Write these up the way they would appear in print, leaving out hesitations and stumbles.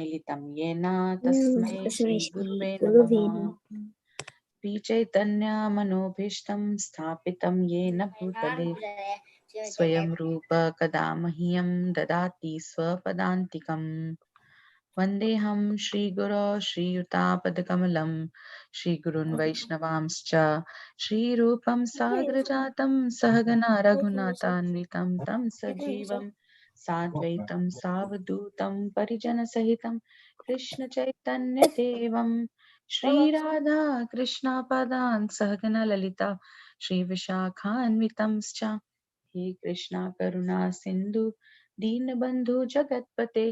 मिलितं येन तस्मै श्रीगुरुवे नमः। श्रीचैतन्यमनोभीष्टं स्थापितं येन भूतले स्वयं रूप कदा मह्यं ददाति स्वपदान्तिकम्। वन्देऽहं श्रीगुरो श्रीयुतापदकमलं श्रीगुरून् वैष्णवांश्च श्रीरूपं साग्रजातं सहगना रघुनाथान्वितं तं सजीवं साद्वैतं सावधूतं परिजनसहितं कृष्णचैतन्यदेवं श्रीराधा कृष्णपादान् सहगना ललिता श्रीविशाखान्वितंश्च हे कृष्णा करुणा सिन्धु दीनबन्धु जगत्पते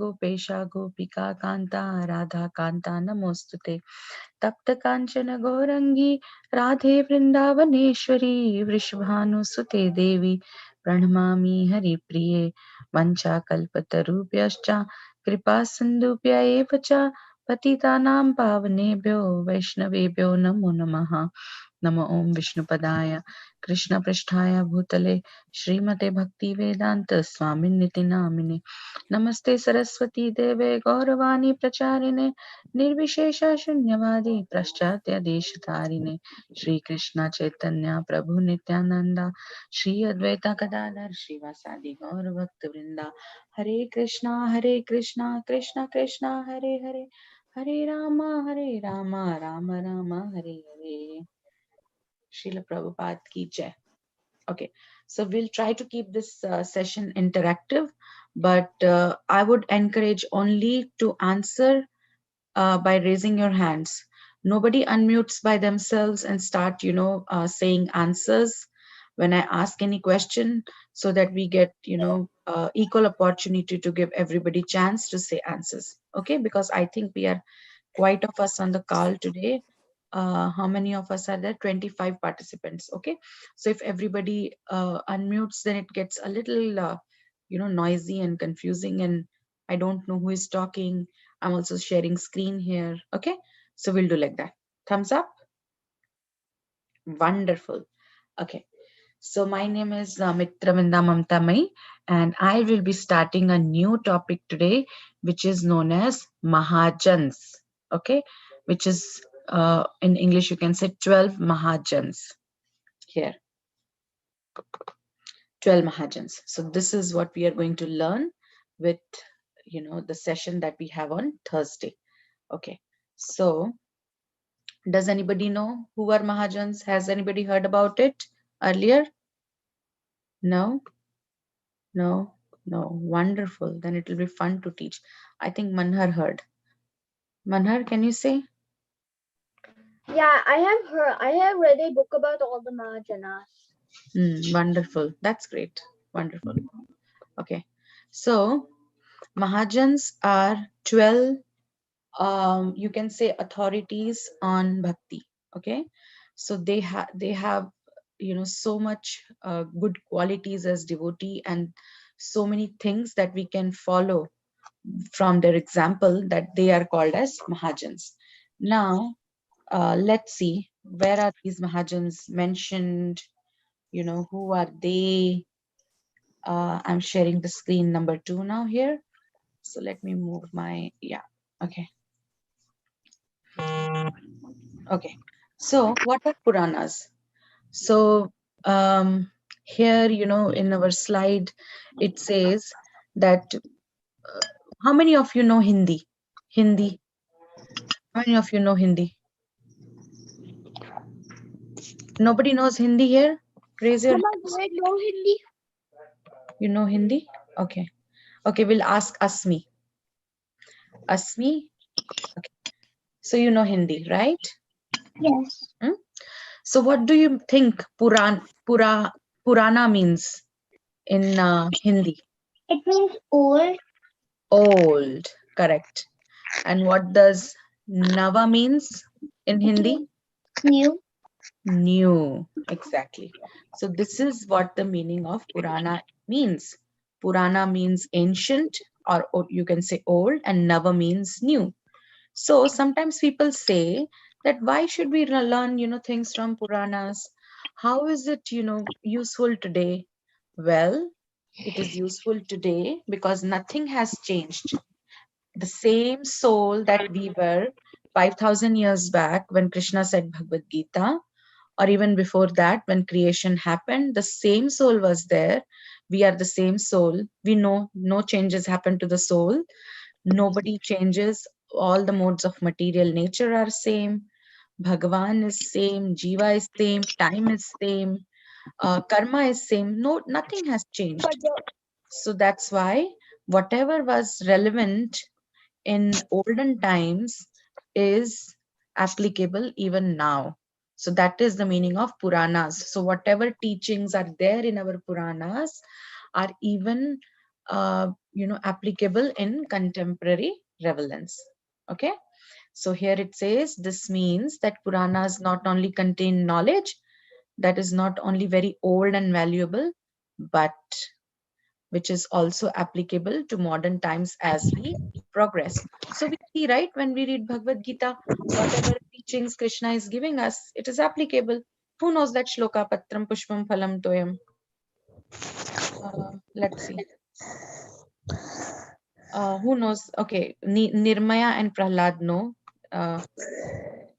गोपेशा गोपिका कान्ता राधा कान्ता नमोस्तुते। तप्त कांचन गौरंगी राधे वृंदावनेश्वरी वृषभानुसुते देवी प्रणमामि हरिप्रिये। वञ्चाकल्पतरुभ्यश्च कृपा सिन्धुभ्य एव च पतितानां पावनेभ्यो वैष्णवेभ्यो नमो नमः। नमो ओं विष्णुपदाय कृष्णपृष्ठाय भूतले श्रीमते भक्ति वेदांत स्वामिन्निति नामिने। नमस्ते सरस्वती देवे गौरवाणी प्रचारिणे निर्विशेष शून्यवादी पाश्चात्य देशतारिणे। श्री कृष्ण चैतन्य प्रभु नित्यानंदा श्री अद्वैत गदाधर श्रीवासादि गौर भक्त वृंदा। हरे कृष्णा कृष्णा कृष्णा हरे हरे, हरे Ram Ram Ram Hare Hare. Srila Prabhupada ki jai. Okay, so we'll try to keep this session interactive, but I would encourage only to answer by raising your hands. Nobody unmutes by themselves and start, saying answers when I ask any question, so that we get, equal opportunity to give everybody chance to say answers. Okay, because I think we are quite of us on the call today. How many of us are there? 25 participants. Okay, so if everybody unmutes, then it gets a little noisy and confusing, and I don't know who is talking. I'm also sharing screen here. Okay, so we'll do like that. Thumbs up. Wonderful. Okay, so my name is Mitravinda Mamtamai, and I will be starting a new topic today, which is known as Mahajans. Okay, which is in English you can say 12 Mahajans. Here, 12 Mahajans. So this is what we are going to learn with the session that we have on Thursday. Okay, so does anybody know who are Mahajans? Has anybody heard about it earlier? No. Wonderful. Then it will be fun to teach. I think Manhar heard. Manhar, can you say? Yeah, I have heard. I have read a book about all the Mahajanas. Wonderful. That's great. Wonderful. Okay. So Mahajans are 12 you can say authorities on bhakti. Okay. So they have so much good qualities as devotee, and so many things that we can follow from their example, that they are called as Mahajans. Now, let's see, where are these Mahajans mentioned? Who are they? I'm sharing the screen number 2 now here. So let me move my, yeah, okay. Okay, so what are Puranas? So here, in our slide, it says that, how many of you know Hindi? Hindi. How many of you know Hindi? Nobody knows Hindi here? Raise your Mama, hands. do I know Hindi? You know Hindi? Okay. Okay, we'll ask Asmi. Asmi? Okay. So you know Hindi, right? Yes. Hmm? So what do you think Purana means in Hindi? It means old. Old. Correct. And what does Nava means in It Hindi? means new. New. Exactly. So this is what the meaning of Purana means. Purana means ancient, or you can say old, and Nava means new. So sometimes people say that why should we learn, things from Puranas? How is it, useful today? Well, it is useful today because nothing has changed. The same soul that we were 5,000 years back when Krishna said Bhagavad Gita, or even before that when creation happened, the same soul was there. We are the same soul. We know no changes happen to the soul. Nobody changes. All the modes of material nature are same. Bhagavan is same. Jiva is same. Time is same. Karma is same. No, nothing has changed. So that's why whatever was relevant in olden times is applicable even now. So that is the meaning of Puranas. So whatever teachings are there in our Puranas are even applicable in contemporary relevance. Okay. So here it says this means that Puranas not only contain knowledge that is not only very old and valuable, but which is also applicable to modern times as we progress. So we see, right, when we read Bhagavad Gita, whatever teachings Krishna is giving us, it is applicable. Who knows that shloka patram pushpam phalam toyam? Let's see. Who knows? Okay, Nirmaya and Prahlad know.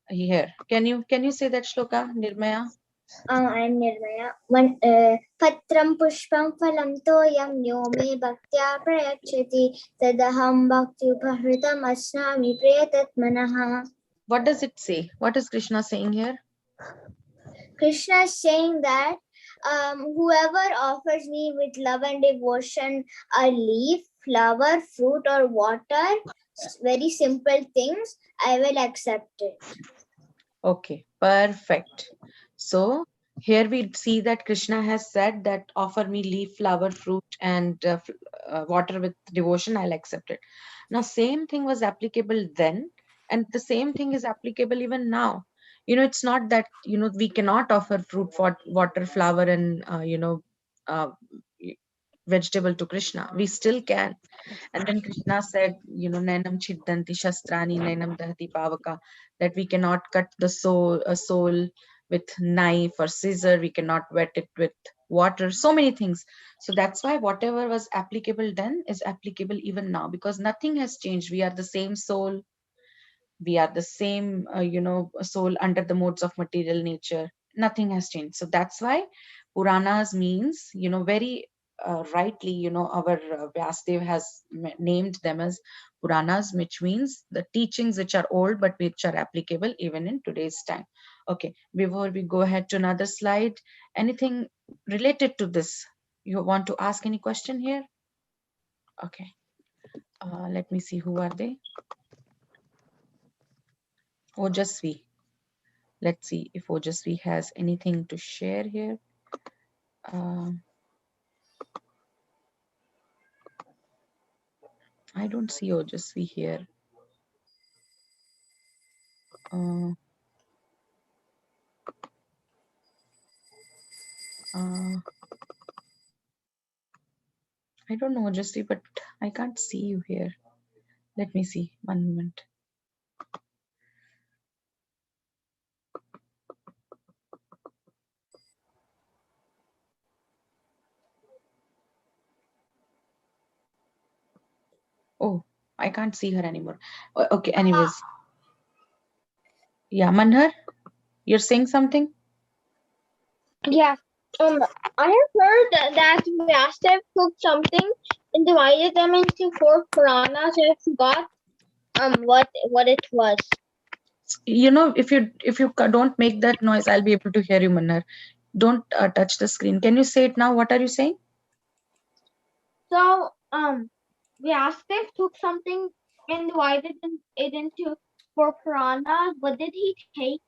Here, can you say that shloka, Nirmaya? I'm Nirmaya. Patram pushpam phalam toyam yo me bhaktya prayachati tadaham bhakti upahritam asnami priyatatmanaha. What does it say? What is Krishna saying here? Krishna is saying that whoever offers me with love and devotion a leaf, flower, fruit, or water, very simple things, I will accept it. Okay, perfect. So here we see that Krishna has said that offer me leaf, flower, fruit, and water with devotion, I'll accept it. Now, same thing was applicable then, and the same thing is applicable even now. It's not that, we cannot offer fruit, water, flower, and, uh, vegetable to Krishna. We still can. And then Krishna said, Nainam Chiddanti Shastrani, Nainam Dahati Pavaka, that we cannot cut the soul with knife or scissor, we cannot wet it with water, so many things. So that's why whatever was applicable then is applicable even now, because nothing has changed. We are the same soul, we are the same soul under the modes of material nature. Nothing has changed. So that's why Puranas means, very rightly, our Vyasdev has named them as Puranas, which means the teachings which are old but which are applicable even in today's time. Okay, before we go ahead to another slide, anything related to this you want to ask? Any question here? Okay, let me see, who are they? Ojasvi. Let's see if Ojasvi has anything to share here. I don't see Ojasvi here. Uh, I don't know Ojasvi, but I can't see you here. Let me see. One moment. Oh, I can't see her anymore. Okay, anyways. Yeah, Manhar, you're saying something? Yeah. I have heard that Vyasdev took something and divided them into 4 Puranas. I forgot what it was. If you don't make that noise, I'll be able to hear you, Manhar. Don't touch the screen. Can you say it now? What are you saying? So Vyasdev took something and divided it into 4 Puranas. What did he take?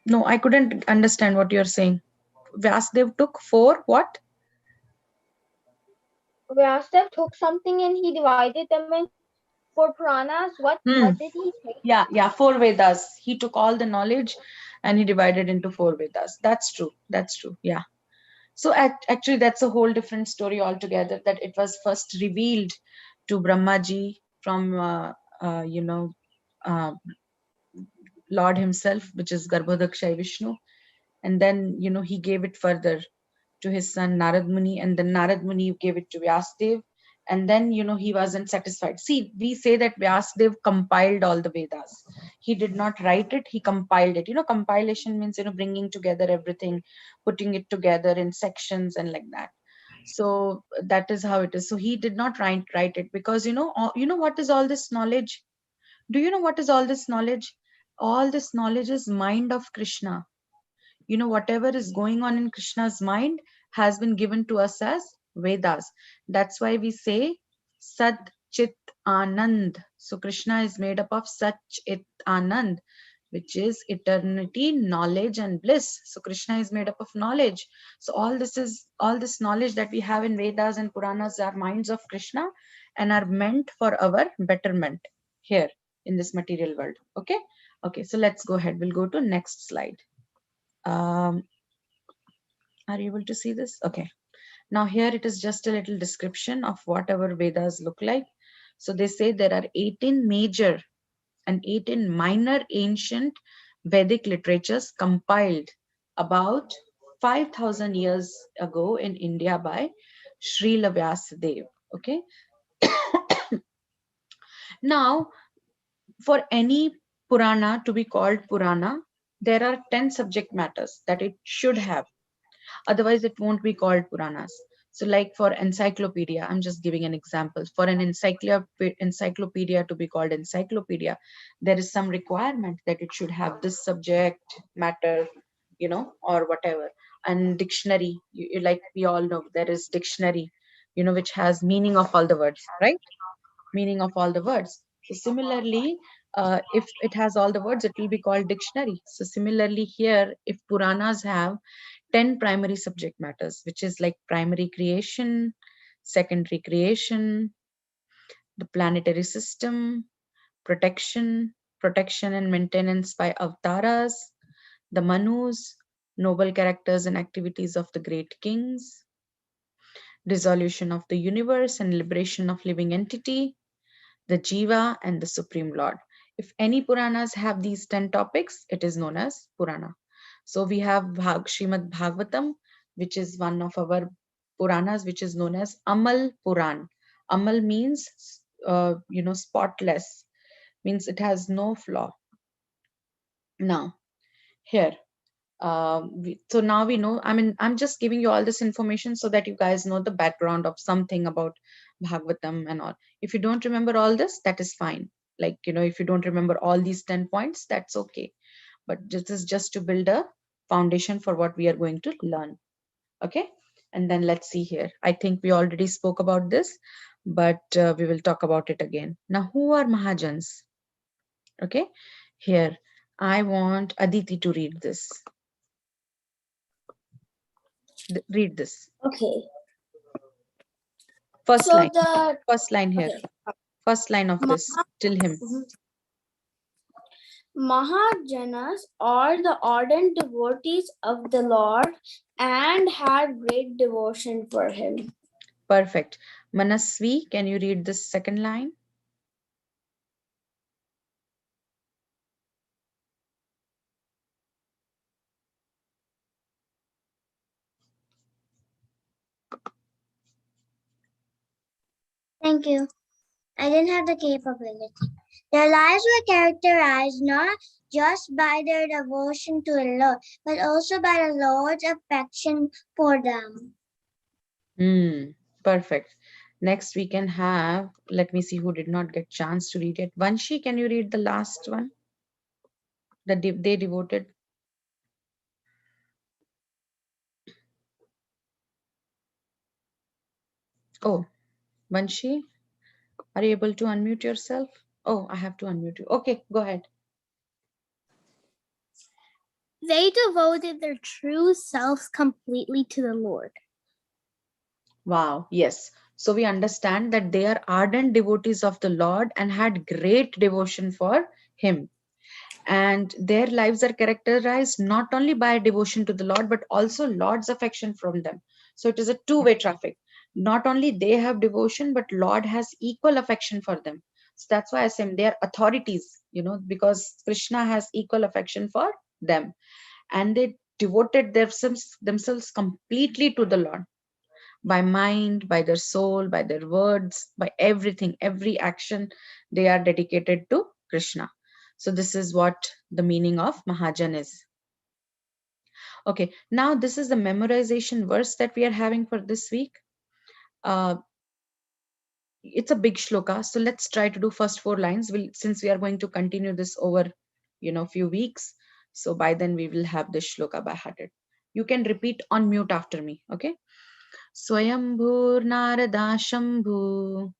No, I couldn't understand what you're saying. Vyasdev took 4 what? Vyasdev took something and he divided them in 4 Puranas. What did he take? Yeah, 4 Vedas. He took all the knowledge and he divided into 4 Vedas. That's true. Yeah. So actually, that's a whole different story altogether. That it was first revealed to Brahmaji from, uh, Lord himself, which is Garbhodakshay Vishnu, and then he gave it further to his son Narad Muni, and then Narad Muni gave it to Vyasdev, and then he wasn't satisfied. See, we say that Vyasdev compiled all the Vedas. He did not write it, he compiled it. Compilation means bringing together everything, putting it together in sections and like that. So that is how it is. So he did not write it because what is all this knowledge? Do you know what is all this knowledge? All this knowledge is mind of Krishna. Whatever is going on in Krishna's mind has been given to us as Vedas. That's why we say Sat Chit Anand. So Krishna is made up of Sat Chit Anand, which is eternity, knowledge, and bliss. So Krishna is made up of knowledge. So all this knowledge that we have in Vedas and Puranas are minds of Krishna and are meant for our betterment here in this material world. Okay, so let's go ahead. We'll go to next slide. Are you able to see this? Okay. Now here it is just a little description of what our Vedas look like. So they say there are 18 major and 18 minor ancient Vedic literatures compiled about 5,000 years ago in India by Srila Vyasadeva. Okay. Now, for any Purana to be called Purana, there are 10 subject matters that it should have. Otherwise, it won't be called Puranas. So like for encyclopedia, I'm just giving an example. For an encyclopedia to be called encyclopedia, there is some requirement that it should have this subject matter, or whatever. And dictionary, like we all know, there is dictionary, which has meaning of all the words, right? Meaning of all the words. So similarly, if it has all the words, it will be called dictionary. So similarly here, if Puranas have 10 primary subject matters, which is like primary creation, secondary creation, the planetary system, protection and maintenance by avtaras, the manus, noble characters and activities of the great kings, dissolution of the universe and liberation of living entity, the Jiva, and the Supreme Lord. If any Puranas have these 10 topics, it is known as Purana. So we have Srimad Bhagavatam, which is one of our Puranas, which is known as Amal Puran. Amal means, spotless, means it has no flaw. Now, here, so now we know, I'm just giving you all this information so that you guys know the background of something about Bhagavatam and all. If you don't remember all this, that is fine. Like, if you don't remember all these 10 points, that's okay. But this is just to build a foundation for what we are going to learn. Okay. And then let's see here. I think we already spoke about this, but we will talk about it again. Now, who are Mahajans? Okay. Here, I want Aditi to read this. Read this. Okay. First So line. the First line here. okay. First line of this. Till him. Mahajanas are the ardent devotees of the Lord and had great devotion for him. Perfect. Manasvi, can you read this second line? Thank you. I didn't have the capability. Their lives were characterized not just by their devotion to the Lord, but also by the Lord's affection for them. Perfect. Next we can have, let me see who did not get chance to read it. Vanshi, can you read the last one? That they devoted. Oh, Vanshi, are you able to unmute yourself? Oh, I have to unmute you. Okay, go ahead. They devoted their true selves completely to the Lord. Wow, yes. So we understand that they are ardent devotees of the Lord and had great devotion for him. And their lives are characterized not only by devotion to the Lord, but also Lord's affection from them. So it is a two-way traffic. Not only they have devotion, but Lord has equal affection for them. So that's why I say they are authorities, because Krishna has equal affection for them. And they devoted themselves completely to the Lord, by mind, by their soul, by their words, by everything, every action, they are dedicated to Krishna. So this is what the meaning of Mahajan is. Okay, now this is the memorization verse that we are having for this week. It's a big shloka, so let's try to do first 4 lines. Since we are going to continue this over, few weeks, so by then we will have this shloka by hearted. You can repeat on mute after me, okay? Swayambhur Narada Shambhu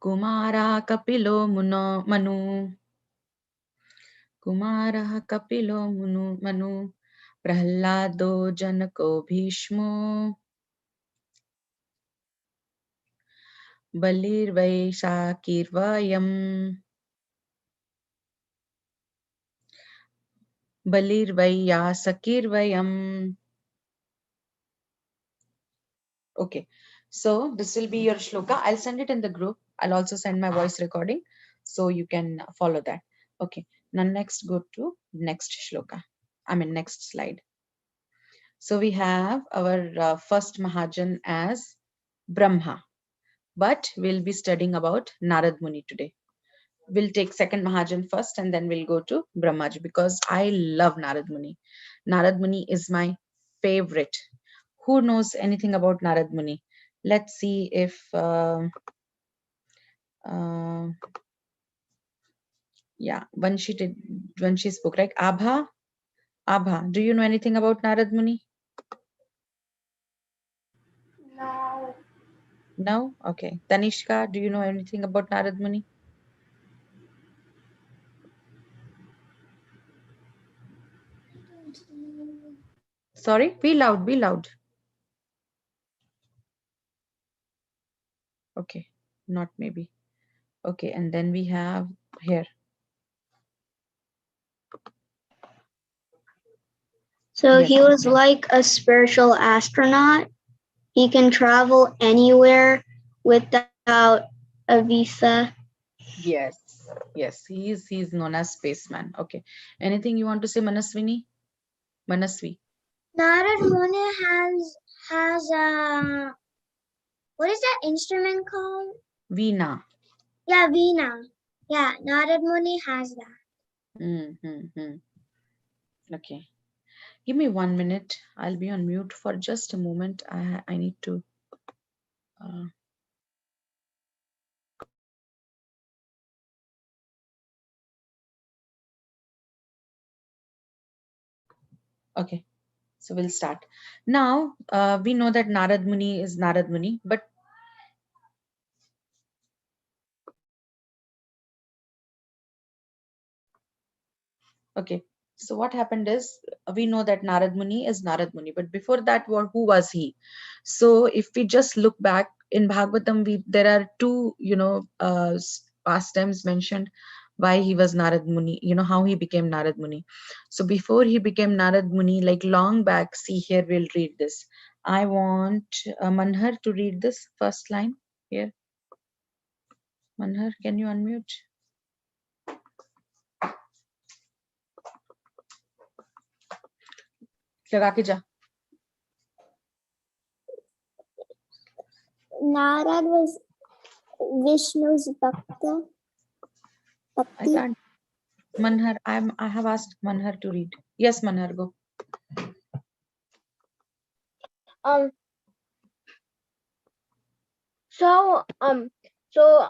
Kumara Kapilo Manu Kumara Kapilo Manu Prahlado Janako Bhishmo Balirvai Sakirvayam Balirvaya Sakirvayam. Okay, so this will be your shloka. I'll send it in the group. I'll also send my voice recording so you can follow that. Okay, now next go to next shloka. Next slide. So we have our first Mahajan as Brahma, but we'll be studying about Narad Muni today. We'll take second Mahajan first and then we'll go to Brahmaji because I love Narad Muni. Narad Muni is my favorite. Who knows anything about Narad Muni? Let's see if uh, yeah, Vanshi spoke, right? Abha, do you know anything about Narad Muni? No. No? Okay. Tanishka, do you know anything about Narad Muni? Sorry, be loud, be loud. Okay, not maybe. Okay, and then we have here. So Yes. he was like a spiritual astronaut. He can travel anywhere without a visa. Yes, yes, he's known as spaceman. Okay. Anything you want to say, Manaswini? Manasvi. Narad Muni has a, what is that instrument called? Veena. Yeah, Veena. Yeah, Narad Muni has that. Mm-hmm. Okay. Give me 1 minute. I'll be on mute for just a moment. I need to. Uh, okay. So we'll start. Now, we know that Narad Muni is Narad Muni, but okay. So what happened is we know that Narad Muni is Narad Muni, but before that, who was he? So if we just look back in Bhagavatam, there are two, pastimes mentioned why he was Narad Muni. You know how he became Narad Muni. So before he became Narad Muni, like long back, see here, we'll read this. I want Manhar to read this first line here. Manhar, can you unmute? लगा के जा. Narad was Vishnu's Bhakta. I can't. Manhar, I have asked Manhar to read. Yes, Manhar, go. Um. So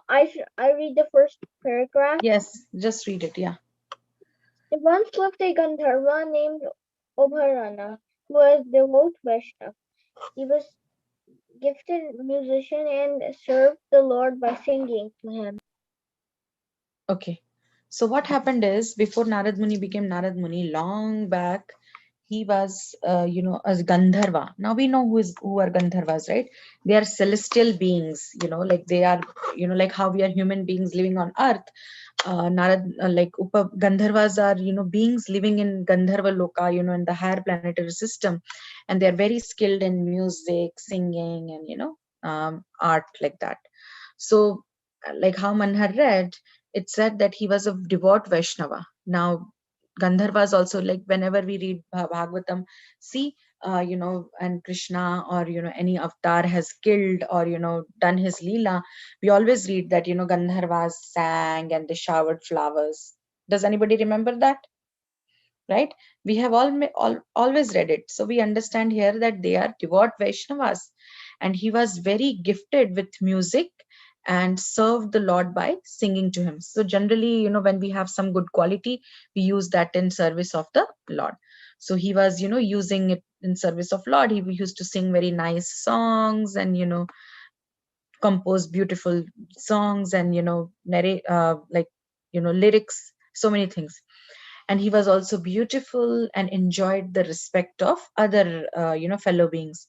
I read the first paragraph. Yes, just read it. Yeah. There once lived a Gandharva named Obharana, who was devout Vaishnav. He was gifted musician and served the Lord by singing to him. Okay. So what happened is before Narad Muni became Narad Muni, long back, he was, a Gandharva. Now we know who are Gandharvas, right? They are celestial beings, like they are, like how we are human beings living on earth. Gandharvas are, beings living in Gandharva Loka, in the higher planetary system. And they are very skilled in music, singing, and, art like that. So, like how Manhar read, it said that he was a devout Vaishnava. Now, Gandharvas also, like whenever we read Bhagavatam, see, and Krishna or, any avatar has killed or, done his Leela, we always read that, Gandharvas sang and they showered flowers. Does anybody remember that? Right? We have always read it. So we understand here that they are devout Vaishnavas. And he was very gifted with music and served the Lord by singing to him. So generally, when we have some good quality, we use that in service of the Lord. So he was, using it in service of Lord. He used to sing very nice songs and, compose beautiful songs and, narrate, lyrics, so many things. And he was also beautiful and enjoyed the respect of other fellow beings.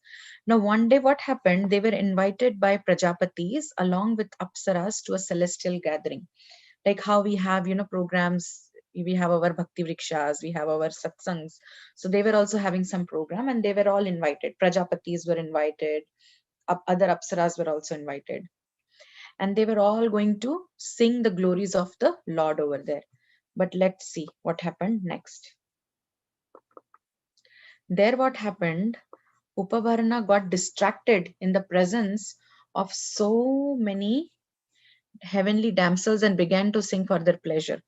Now one day what happened, they were invited by Prajapatis along with Apsaras to a celestial gathering, like how we have programs. We have our bhakti vrikshas, we have our satsangs. So they were also having some program and they were all invited. Prajapatis were invited, other Apsaras were also invited, and they were all going to sing the glories of the Lord over there. But let's see what happened next. There what happened, Upavarna got distracted in the presence of so many heavenly damsels and began to sing for their pleasure.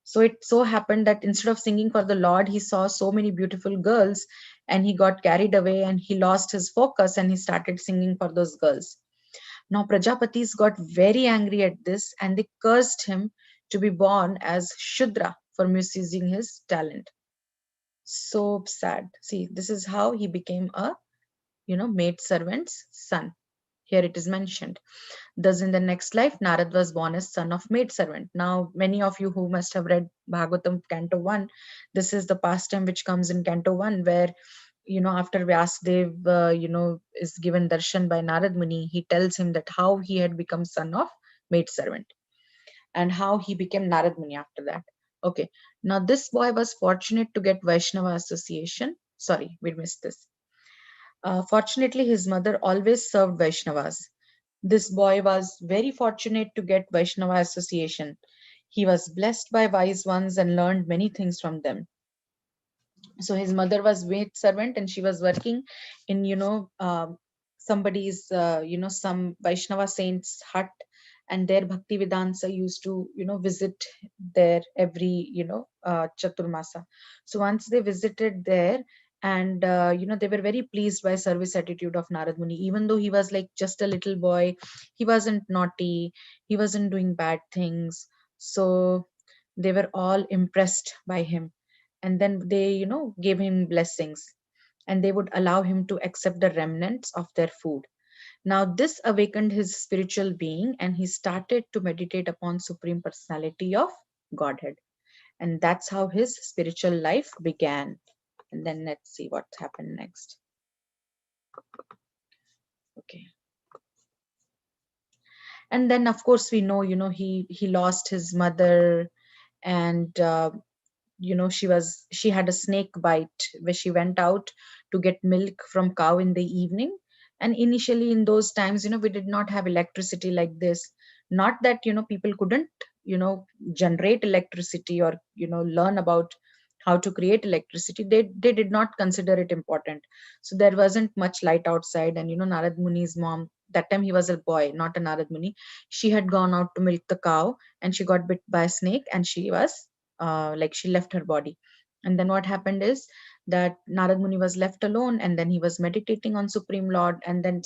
So it so happened that instead of singing for the Lord, he saw so many beautiful girls and he got carried away and he lost his focus and he started singing for those girls. Now Prajapatis got very angry at this and they cursed him to be born as Shudra for misusing his talent. So sad. See, this is how he became a, maid servant's son. Here it is mentioned. Thus, in the next life, Narad was born as son of maid servant. Now, many of you who must have read Bhagavatam Canto 1, this is the pastime which comes in Canto 1, where, after Vyasdev, is given darshan by Narad Muni, he tells him that how he had become son of maid servant and how he became Narad Muni after that. Okay, now this boy was fortunate to get Vaishnava association. Sorry, we missed this. Fortunately, his mother always served Vaishnavas. This boy was very fortunate to get Vaishnava association. He was blessed by wise ones and learned many things from them. So his mother was maid servant and she was working in, somebody's, some Vaishnava saint's hut, and their Bhakti Vedanta used to, visit there every, Chaturmasa. So once they visited there, and they were very pleased by service attitude of Narad Muni. Even though he was like just a little boy, he wasn't naughty, he wasn't doing bad things. So they were all impressed by him, and then they, gave him blessings, and they would allow him to accept the remnants of their food. Now this awakened his spiritual being and he started to meditate upon Supreme Personality of Godhead, and that's how his spiritual life began. And then let's see what happened next. Okay. And then of course we know, he lost his mother, and she had a snake bite where she went out to get milk from cow in the evening. And initially in those times, we did not have electricity like this. Not that people couldn't generate electricity or learn about how to create electricity. They did not consider it important. So there wasn't much light outside, and Narad Muni's mom, that time he was a boy, not a Narad Muni, she had gone out to milk the cow and she got bit by a snake and she was like she left her body. And then what happened is that Narad Muni was left alone, and then he was meditating on Supreme Lord, and then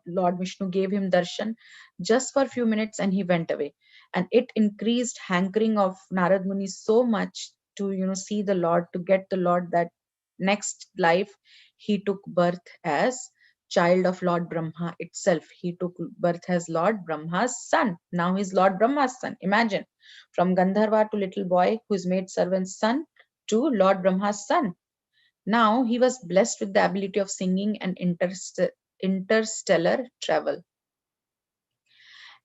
Lord Vishnu gave him darshan just for a few minutes and he went away. And it increased hankering of Narad Muni so much to see the Lord, to get the Lord, that next life he took birth as child of Lord Brahma itself. He took birth as Lord Brahma's son. Now he's Lord Brahma's son. Imagine, from Gandharva to little boy who is made servant's son to Lord Brahma's son. Now he was blessed with the ability of singing and interstellar travel.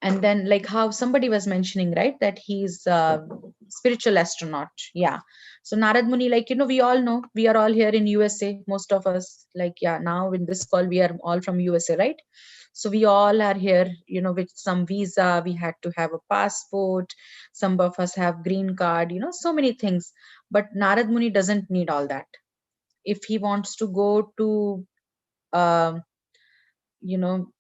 And then, like how somebody was mentioning, right, that he's a spiritual astronaut. Yeah. So Narad Muni, like, we all know, we are all here in USA, most of us, like, yeah, now in this call, we are all from USA, right? So we all are here, with some visa. We had to have a passport. Some of us have green card, so many things. But Narad Muni doesn't need all that. If he wants to go to, um, you know,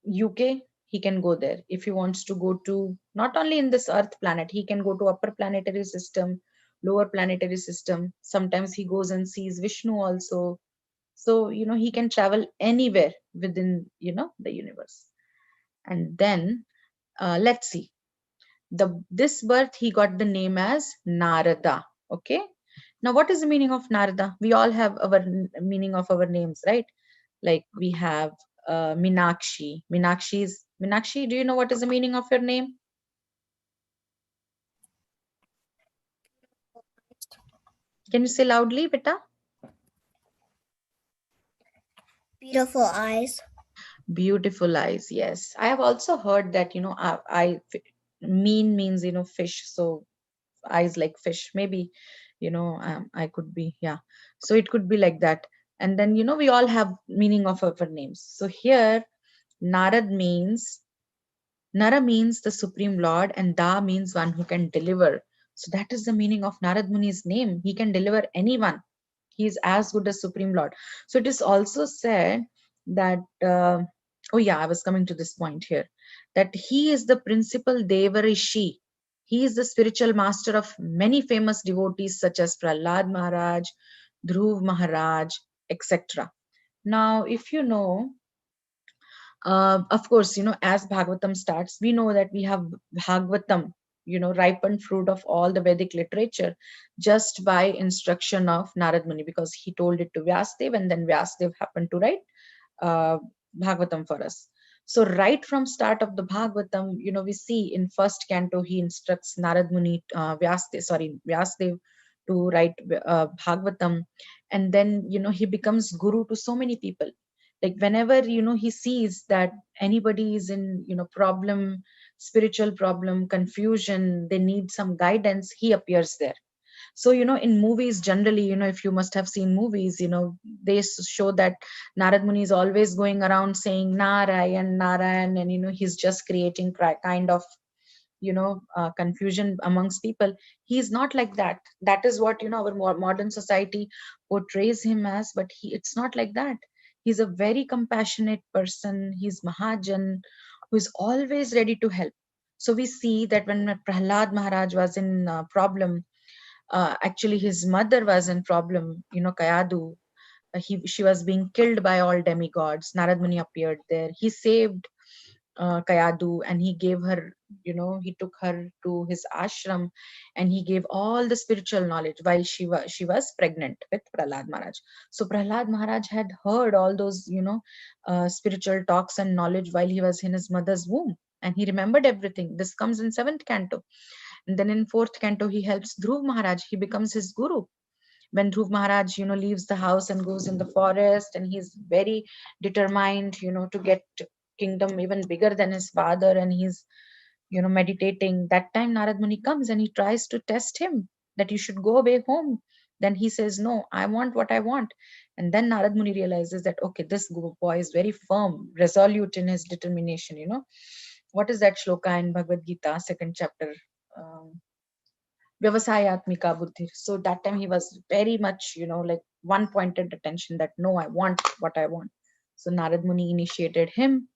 UK, he can go there. If he wants to go to, not only in this Earth planet, he can go to upper planetary system, lower planetary system. Sometimes he goes and sees Vishnu also. So, he can travel anywhere within, the universe. And then, let's see. This birth, he got the name as Narada. Okay. Now, what is the meaning of Narada? We all have our meaning of our names, right? Like we have Minakshi. Minakshi, do you know what is the meaning of your name? Can you say loudly, beta? Beautiful eyes. Beautiful eyes. Yes, I have also heard that, mean means, fish. So eyes like fish, maybe, I could be, yeah. So it could be like that. And then, we all have meaning of our names. So here, Narad means, Nara means the Supreme Lord, and Da means one who can deliver. So that is the meaning of Narad Muni's name. He can deliver anyone. He is as good as Supreme Lord. So it is also said that, oh yeah, I was coming to this point here, that he is the principal Devarishi. He is the spiritual master of many famous devotees such as Prahlad Maharaj, Dhruv Maharaj, etc. Now, if you know, of course, as Bhagavatam starts, we know that we have Bhagavatam, ripened fruit of all the Vedic literature, just by instruction of Narad Muni, because he told it to Vyasdev, and then Vyasdev happened to write uh, Bhagavatam for us. So right from start of the Bhagavatam, we see in first canto, he instructs Narad Muni, Vyasdev to write Bhagavatam. And then, he becomes guru to so many people. Like whenever, he sees that anybody is in, problem, spiritual problem, confusion, they need some guidance, he appears there. So, in movies generally, if you must have seen movies, they show that Narad Muni is always going around saying Narayan, Narayan, and, he's just creating kind of, confusion amongst people. He is not like that. That is what, our modern society portrays him as, but it's not like that. He's a very compassionate person. He's Mahajan, who is always ready to help. So we see that when Prahlad Maharaj was in problem, actually his mother was in problem, Kayadu. She was being killed by all demigods. Narad Muni appeared there. He saved Kayadu, and he gave her, he took her to his ashram, and he gave all the spiritual knowledge while she was pregnant with Prahlad Maharaj. So Prahlad Maharaj had heard all those, spiritual talks and knowledge while he was in his mother's womb, and he remembered everything. This comes in seventh canto. And then in fourth canto, he helps Dhruv Maharaj. He becomes his guru. When Dhruv Maharaj, leaves the house and goes in the forest, and he's very determined, to get kingdom even bigger than his father, and he's, meditating. That time Narad Muni comes and he tries to test him that you should go away home. Then he says, no, I want what I want. And then Narad Muni realizes that, okay, this boy is very firm, resolute in his determination. What is that shloka in Bhagavad Gita, second chapter? Um, Vyavasayatmika buddhi. So that time he was very much, like one pointed attention that no, I want what I want. So Narad Muni initiated him.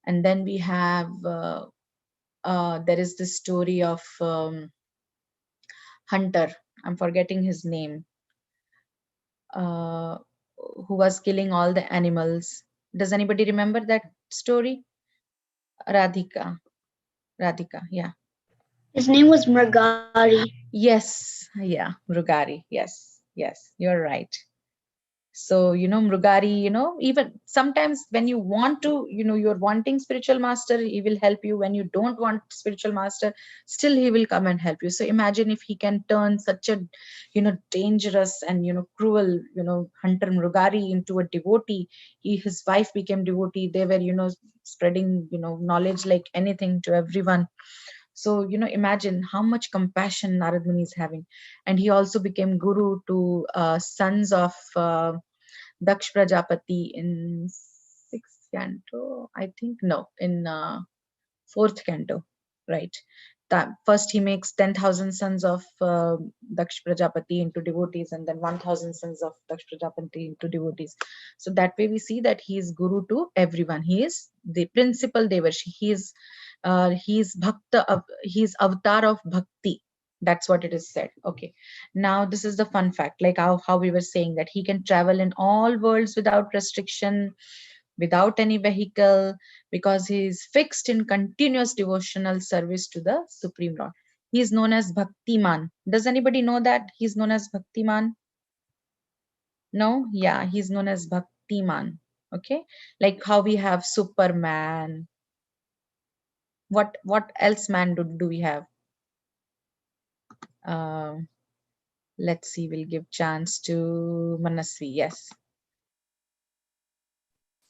And then we have, there is this story of Hunter. I'm forgetting his name. Uh, who was killing all the animals. Does anybody remember that story? Radhika. Radhika, yeah. His name was Mragari. Yes, yeah, Mrugari. Yes, yes, you're right. So, Mrugari, even sometimes when you want to, you're wanting spiritual master, he will help you. When you don't want spiritual master, still he will come and help you. So imagine if he can turn such a, dangerous and, cruel, hunter Mrugari into a devotee. His wife became devotee. They were, spreading, knowledge like anything to everyone. So, imagine how much compassion Narad Muni is having. And he also became guru to sons of Daksh Prajapati in canto, I think. No, in fourth canto, right? That first he makes 10,000 sons of Daksh Prajapati into devotees, and then 1,000 sons of Daksh Prajapati into devotees. So that way we see that he is guru to everyone. He is the principal devarshi. He is bhakta. He is avatar of bhakti. That's what it is said. Okay. Now this is the fun fact, like how we were saying that he can travel in all worlds without restriction, without any vehicle, because he is fixed in continuous devotional service to the Supreme Lord. He is known as Bhaktiman. Does anybody know that he's known as Bhaktiman? No? Yeah, he's known as Bhaktiman. Okay? Like how we have Superman. What else man do we have? Um, let's see, we'll give chance to Manasvi. Yes.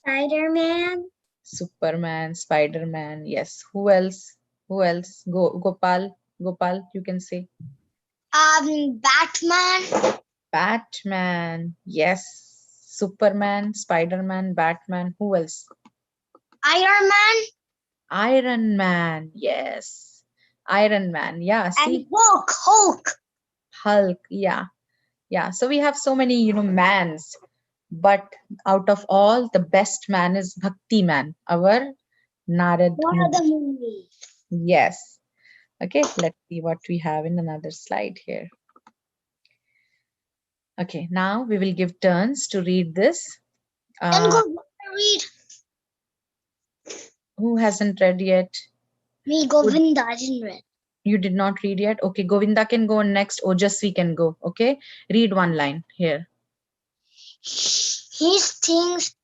Spider-Man. Superman, Spider-Man. Yes. Who else? Who else? Gopal. Gopal, you can say. Batman. Batman. Yes. Superman, Spider-Man, Batman. Who else? Iron Man. Iron Man. Yes. Iron Man. Yeah. See? And Hulk. Hulk. Yeah. Yeah. So we have so many, mans. But out of all, the best man is Bhakti Man, our Narad Muni. Movie. Yes. Okay. Let's see what we have in another slide here. Okay. Now we will give turns to read this. Then go read. Who hasn't read yet? Me, Govinda, I didn't read. You did not read yet? Okay, Govinda can go next. Ojasvi can go. Okay, read one line here. He thinks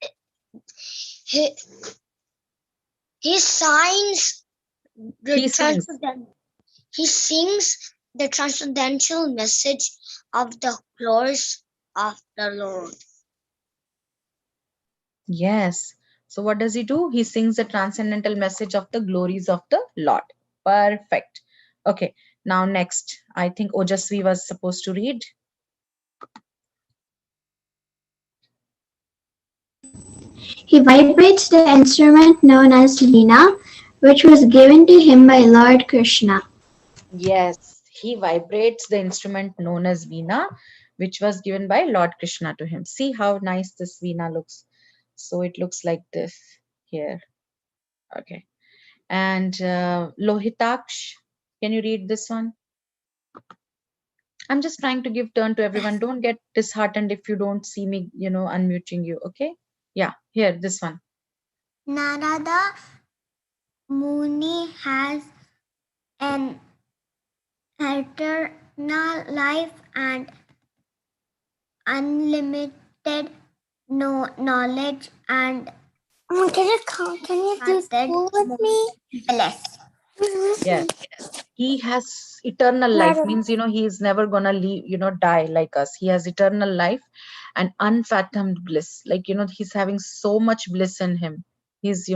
he signs the he sings the transcendental message of the glories of the Lord. Yes. So what does he do? He sings the transcendental message of the glories of the Lord. Perfect. Okay. Now next, I think Ojasvi was supposed to read. He vibrates the instrument known as Veena, which was given to him by Lord Krishna. Yes, he vibrates the instrument known as Veena, which was given by Lord Krishna to him. See how nice this Veena looks. So it looks like this here. Okay. And Lohitaksh, can you read this one? I'm just trying to give turn to everyone. Don't get disheartened if you don't see me, unmuting you. Okay. Yeah. Here, this one. Narada Muni has an eternal life and unlimited knowledge and can you do school with me? Bless. Yes. He has eternal life, means he is never gonna leave, die like us. He has eternal life and unfathomed bliss, like he's having so much bliss in him. He's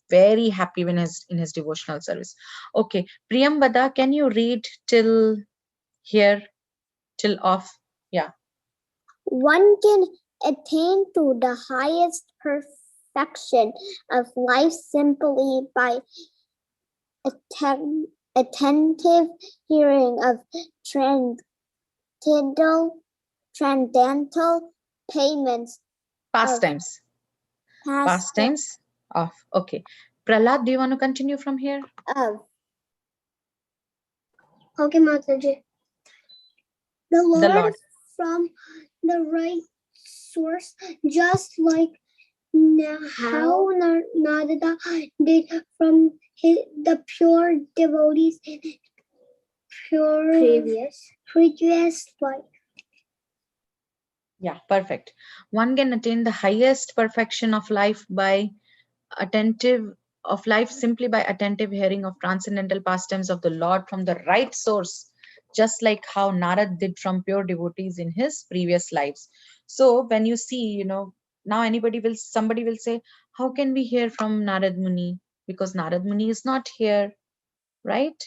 very happy when in his devotional service. Okay, Priyambada, can you read till here, till off? Yeah. One can attain to the highest perfection of life simply by attentive hearing of transcendental payments. Pastimes. Pastimes of. Okay. Prahlad, do you want to continue from here? Okay, Mataji. The Lord from the right source, just like how Narada did from the pure devotees previous life. Yeah, perfect. One can attain the highest perfection of life simply by attentive hearing of transcendental pastimes of the Lord from the right source, just like how Narad did from pure devotees in his previous lives. So when you see, now somebody will say, how can we hear from Narad Muni? Because Narad Muni is not here, right?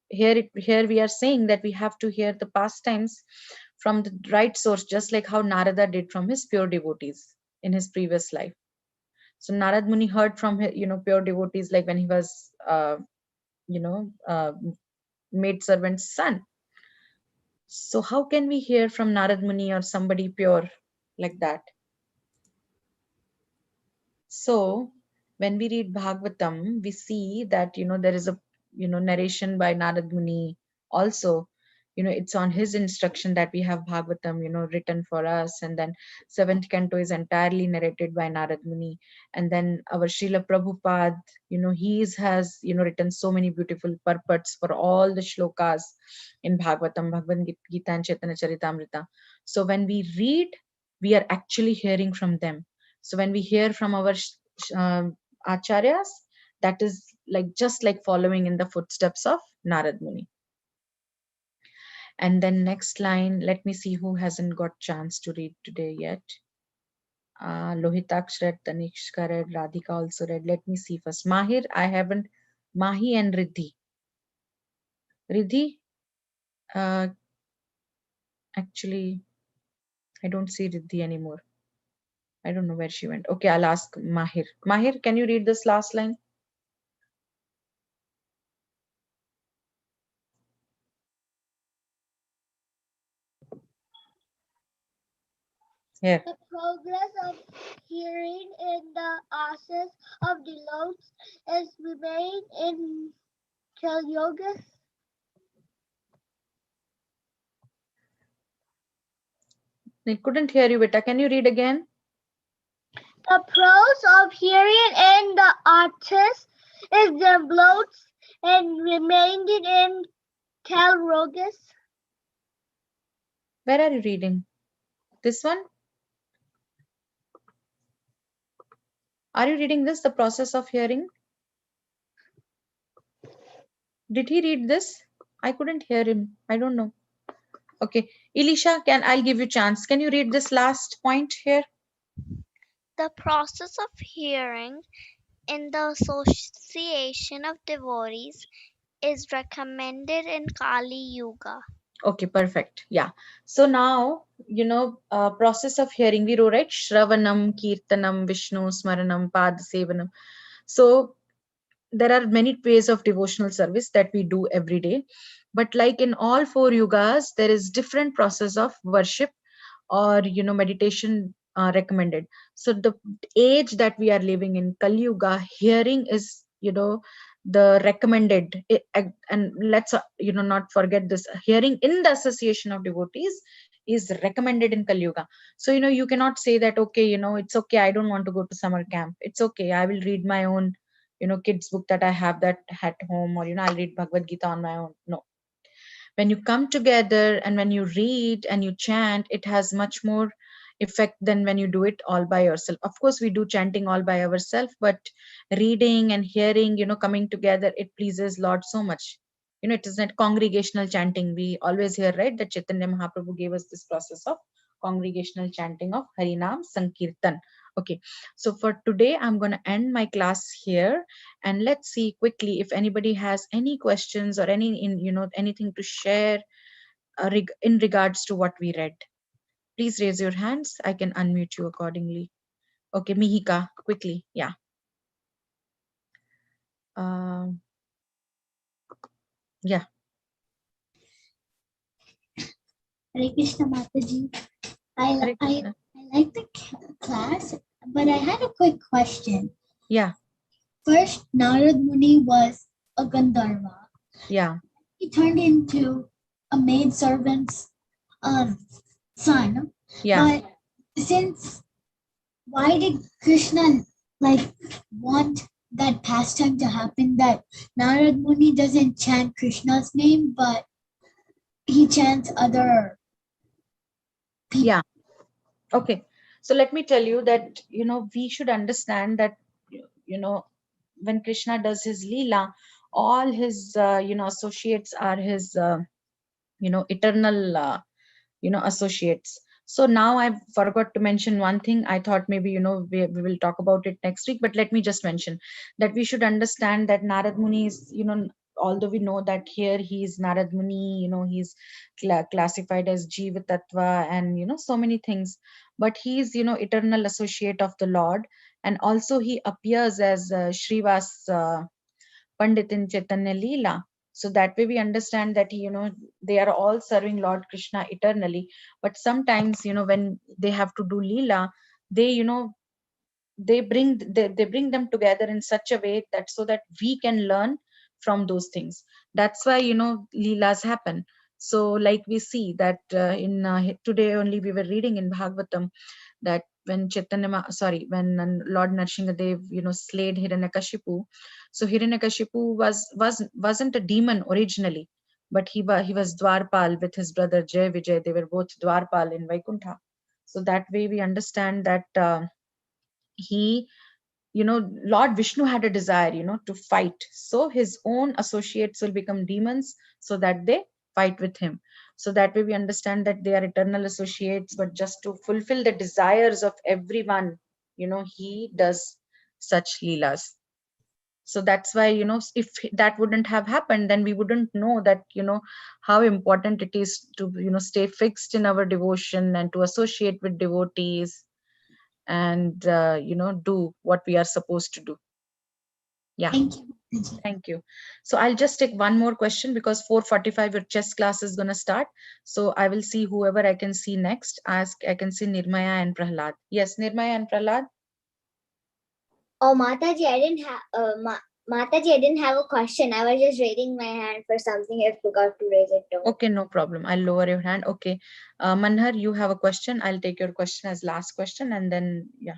Here we are saying that we have to hear the pastimes from the right source, just like how Narada did from his pure devotees in his previous life. So Narad Muni heard from pure devotees, like when he was maid servant's son. So how can we hear from Narad Muni or somebody pure like that? So when we read Bhagavatam, we see that there is a narration by Narad Muni also. It's on his instruction that we have Bhagavatam written for us, and then seventh canto is entirely narrated by Narad Muni. And then our Srila Prabhupada, he has written so many beautiful purports for all the shlokas in Bhagavatam, Bhagavad Gita and Chaitanya Charitamrita. So when we read, we are actually hearing from them. So when we hear from our acharyas, that is like just like following in the footsteps of Narad Muni. And then next line, let me see who hasn't got chance to read today yet. Lohitaksh read, Tanishka read, Radhika also read. Let me see first. Mahir, I haven't. Mahi and Riddhi. Riddhi, actually, I don't see Riddhi anymore. I don't know where she went. Okay, I'll ask Mahir. Mahir, can you read this last line? Here. The progress of hearing in the asses of the loads is remained in Yogas. I couldn't hear you, Beta. Can you read again? The pros of hearing in the artist is developed and remained in Calrogus. Where are you reading? This one? Are you reading this, the process of hearing? Did he read this? I couldn't hear him. I don't know. Okay. Elisha, I'll give you chance. Can you read this last point here? The process of hearing in the association of devotees is recommended in Kali Yuga. Okay, perfect. Yeah. So now, process of hearing, we wrote, right? Shravanam, Kirtanam, Vishnu, Smaranam, Pad Sevanam. So there are many ways of devotional service that we do every day. But like in all four yugas, there is different process of worship or meditation recommended. So the age that we are living in, Kali Yuga, hearing is the recommended. And let's not forget this, hearing in the association of devotees is recommended in Kali Yuga. So you cannot say that, okay, it's okay, I don't want to go to summer camp, it's okay, I will read my own kids book that I have that at home, or I'll read Bhagavad Gita on my own. No, when you come together and when you read and you chant, it has much more effect than when you do it all by yourself. Of course, we do chanting all by ourselves, but reading and hearing, coming together, it pleases Lord so much. It is not congregational chanting. We always hear, right, that Chaitanya Mahaprabhu gave us this process of congregational chanting of Harinam Sankirtan. Okay, so for today, I'm going to end my class here, and let's see quickly if anybody has any questions or anything to share in regards to what we read. Please raise your hands. I can unmute you accordingly. Okay, Mihika, quickly. Yeah. Yeah. Hare Krishna Mataji. Hare I Krishna. like the class, but I had a quick question. Yeah. First, Narad Muni was a Gandharva. Yeah. He turned into a maidservant's son. Yeah. But why did Krishna want that pastime to happen, that Narad Muni doesn't chant Krishna's name, but he chants other people? Yeah. Okay. So let me tell you that, we should understand that, when Krishna does his Leela, all his, associates are his, eternal, associates. So now I forgot to mention one thing. I thought maybe we will talk about it next week, but let me just mention that we should understand that Narad Muni is, although we know that here he is Narad Muni, he's classified as Jiva Tattva and so many things, but he is eternal associate of the Lord. And also he appears as Shrivas Pandit in Chaitanya Leela. So that way we understand that, they are all serving Lord Krishna eternally. But sometimes, when they have to do Leela, they, they bring them together in such a way that so that we can learn from those things. That's why, Leelas happen. So like we see that in today only we were reading in Bhagavatam that when when Lord Nrsimhadev, slayed Hiranyakashipu. So Hiranyakashipu wasn't a demon originally, but he was Dwarpal with his brother Jay Vijay. They were both Dwarpal in Vaikuntha. So that way we understand that he, Lord Vishnu had a desire, to fight. So his own associates will become demons so that they fight with him. So that way we understand that they are eternal associates, but just to fulfill the desires of everyone, he does such leelas. So that's why, if that wouldn't have happened, then we wouldn't know that, how important it is to, stay fixed in our devotion and to associate with devotees and do what we are supposed to do. Yeah. Thank you. So I'll just take one more question because 4:45 your chess class is going to start. So I will see whoever I can see next. I can see Nirmaya and Prahlad. Yes, Nirmaya and Prahlad. Oh, Mataji, I didn't have Mataji, I didn't have a question. I was just raising my hand for something. I forgot to raise it down. Okay, no problem. I'll lower your hand. Okay. Manhar, you have a question. I'll take your question as last question and then, yeah.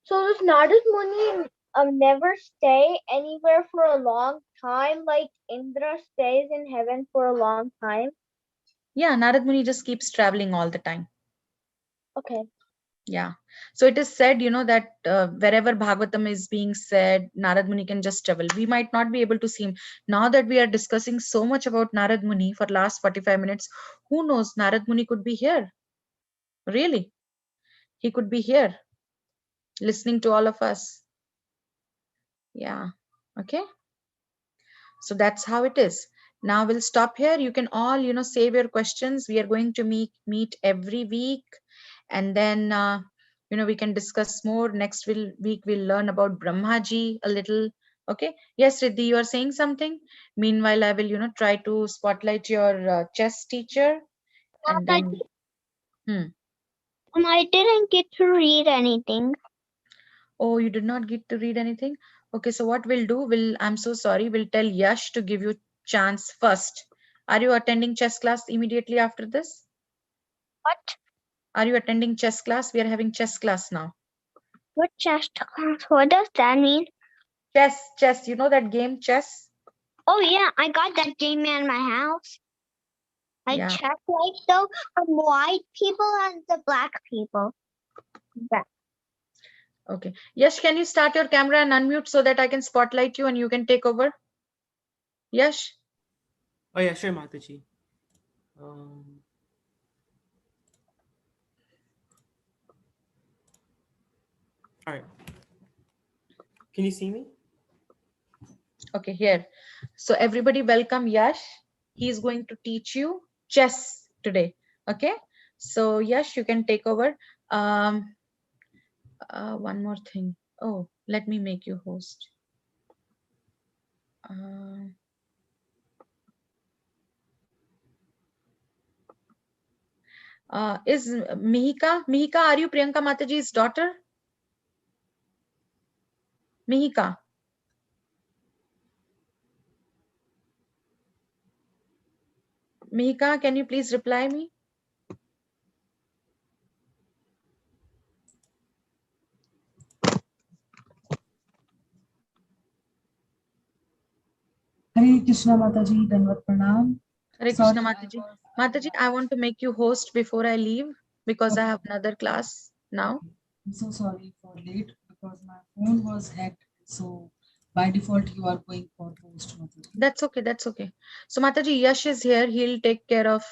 So does Narad Muni never stay anywhere for a long time, like Indra stays in heaven for a long time? Yeah, Narad Muni just keeps traveling all the time. Okay. Yeah. So it is said, that wherever Bhagavatam is being said, Narad Muni can just travel. We might not be able to see him. Now that we are discussing so much about Narad Muni for last 45 minutes, who knows, Narad Muni could be here. Really? He could be here listening to all of us. Yeah. Okay. So that's how it is. Now we'll stop here. You can all, save your questions. We are going to meet every week. And then, we can discuss more. Next week, we'll learn about Brahmaji a little. Okay. Yes, Riddhi, you are saying something. Meanwhile, I will, try to spotlight your chess teacher. And then, I didn't get to read anything. Oh, you did not get to read anything? Okay, so what we'll do, I'm so sorry, we'll tell Yash to give you chance first. Are you attending chess class immediately after this? What? Are you attending chess class? We are having chess class now. What chess class? What does that mean? Chess. You know that game, chess? Oh yeah, I got that game in my house. I checked like the white people and the black people. Yeah. Okay. Yash, can you start your camera and unmute so that I can spotlight you and you can take over? Yash? Oh yeah, sure, Mataji. All right. Can you see me? Okay, here. So everybody welcome Yash. He's going to teach you chess today. Okay. So Yash, you can take over. One more thing. Oh, let me make you host. Is Mihika? Mihika, are you Priyanka Mataji's daughter? Mihika. Mihika, can you please reply me? Hare Krishna Mataji, Dandavat Pranam. Hare Krishna Mataji. Mataji, I want to make you host before I leave because I have another class now. I'm so sorry for late because my phone was hacked. So by default, you are going for host, Mataji. That's okay. That's okay. So Mataji, Yash is here. He'll take care of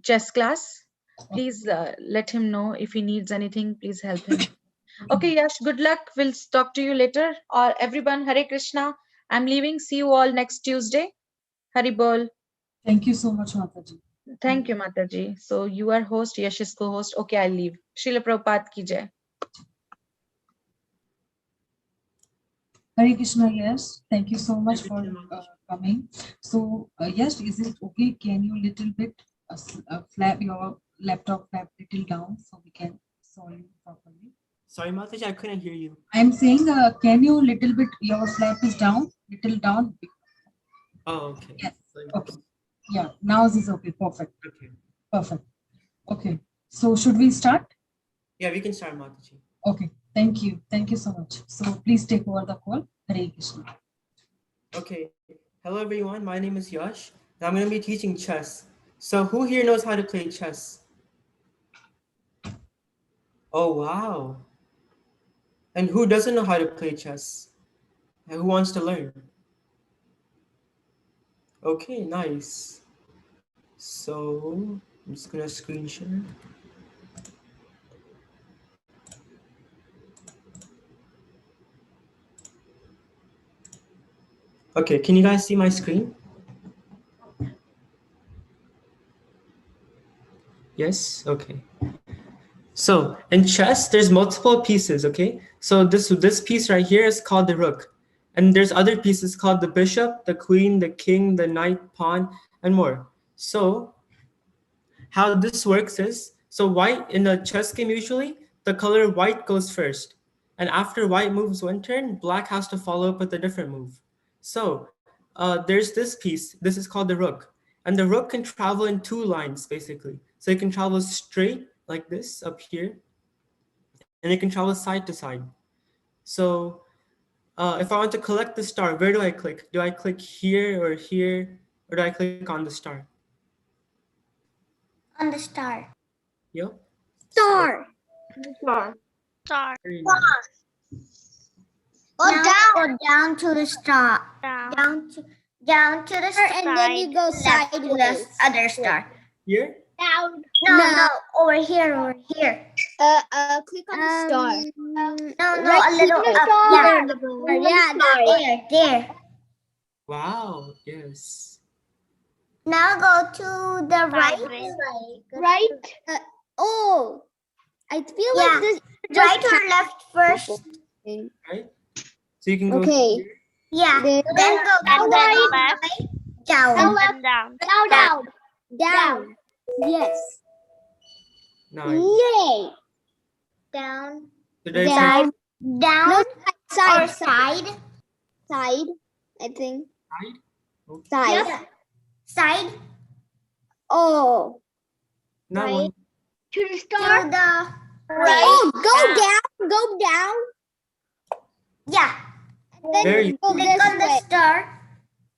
chess class. Please let him know if he needs anything. Please help him. Okay, Yash, good luck. We'll talk to you later. Or everyone, Hare Krishna. I'm leaving. See you all next Tuesday. Hari Bol. Thank you so much, Mataji. Thank you, Mataji. So you are host, Yash is co-host. Okay, I'll leave. Srila Prabhupada ki jai. Hare Krishna, yes. Thank you so much for coming. So, yes, is it okay? Can you little bit flap your laptop flap little down so we can solve you properly? Sorry, Mataji, I couldn't hear you. I'm saying, can you little bit your flap is down, little down? Oh, okay. Yes. Sorry. Okay. Yeah. Now this is okay. Perfect. Okay. Perfect. Okay. So should we start? Yeah, we can start, Mataji. Okay. Thank you. Thank you so much. So please take over the call. Hare Krishna. Okay. Hello, everyone. My name is Yash, and I'm going to be teaching chess. So who here knows how to play chess? Oh, wow. And who doesn't know how to play chess? And who wants to learn? Okay, nice. So I'm just going to screen share. Okay, can you guys see my screen? Yes? Okay. So in chess, there's multiple pieces, okay? So this piece right here is called the rook. And there's other pieces called the bishop, the queen, the king, the knight, pawn, and more. So how this works is, so white in a chess game usually, the color white goes first. And after white moves one turn, black has to follow up with a different move. So there's this piece, this is called the rook. And the rook can travel in two lines, basically. So it can travel straight like this up here, and it can travel side to side. So if I want to collect the star, where do I click? Do I click here, or do I click on the star? On the star. Yep. Star. Star. Very nice. Go down to the star. Down. Down to the star, And then you go left to the sideways. other star. Here? Down. No, over here. Click on the star. No, Right, a little click the up. star. Yeah, there. Wow, yes. Now go to the right. Right. I feel Yeah. like this. Right or left first? Right? So you can go Okay. here. Yeah. There. Then go And to then the left. right. Down. And then down. Down. Yes. Nice. Yay. Down. Should I Down. Down. No, Or side. side. Side. I think. side? Okay. Side. Yep. Side. Oh. Now Right. one. To the To star. the right. Oh, go down. Go down. Yeah. Then Very go Click this on the way. star.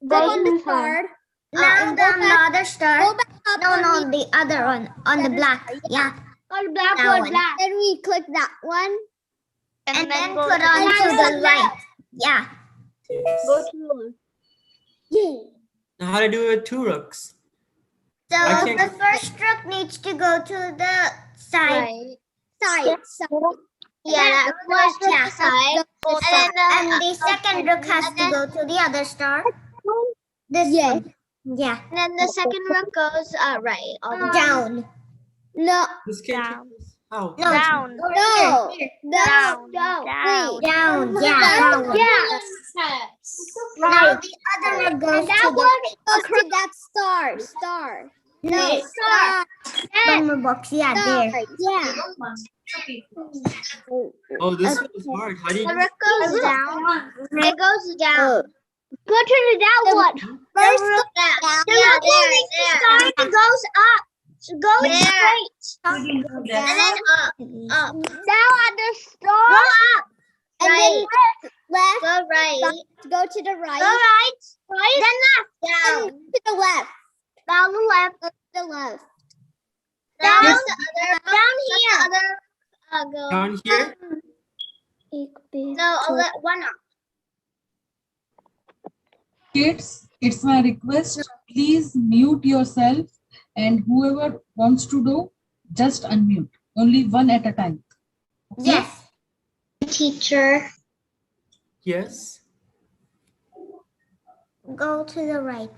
Go on the star. Now and the other star. Go back up. No, the other one. On the black. Yeah. On black That one. one. Then we click that one. And then go put to on the to left. the right. Yeah. Yes. to one. Yay. Now how to do it with two rooks? So I can't- the first rook needs to go to the side. Side. Yeah, that first was rook side. And the second rook has to go to the other star. This one. Yeah. And then the second rook goes right. Down. No. This can't Down. How? No. Down. Over No. here. Down. Down. Down. Down. Yeah. That one. Now the other rook goes And that to the one goes to that star. no Star. one more box. Yeah, there. Yeah. Oh, this one is hard. How do you do it? Goes down. It goes down. Go to the down one. First go down. The star goes up. Go straight. And then up. Down on the star. Go up. And then left. Go right. Go to the right. Go right. Then left. Down. To the left. Down the left. Go to the left. Down. Down here. Go. Down here? No, one up. Kids, it's my request. Please mute yourself, and whoever wants to do, just unmute. Only one at a time. Okay? Yes. Teacher. Yes. Go to the right.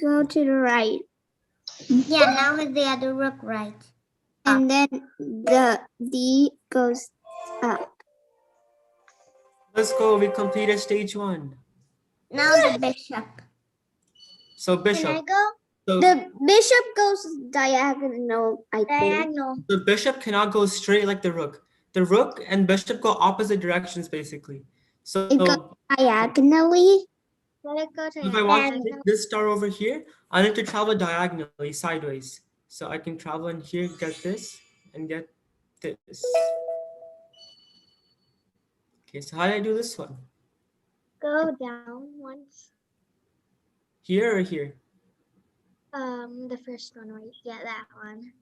Go to the right. Yeah, now with the other rook, right? And then the D goes up. Let's go. We completed stage 1. Now the bishop. So Can I bishop. go? So The bishop goes diagonal, I think. Diagonal. the bishop cannot go straight like the rook. The rook and bishop go opposite directions basically. So It goes diagonally. Let it go if I want to diagonal. take this star over here, I need to travel diagonally, sideways. So I can travel in here, get this, and get this. Okay, so how do I do this one? Go down once. Here or here? The first one, right? Yeah, that one.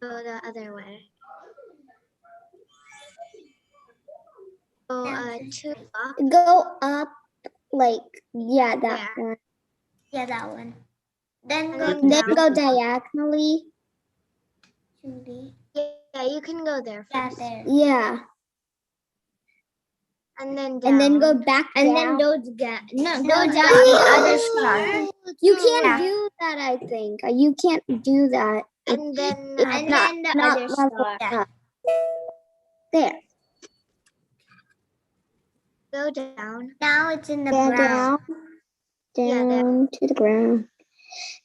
Go the other way. Go to up. Go up, like, yeah, that There. one. Yeah, that one. Then And go then Then down. go diagonally. to the Yeah, you can go there yeah, first. there. Yeah. And then down. And then go back And down. then go down. No, No, go down down the the other other star. You can't Yeah. do that, I think. You can't do that. And then It's not, the not other level star. up. There. Go down. Now it's in the Down, ground. down, Yeah, there. down to the ground.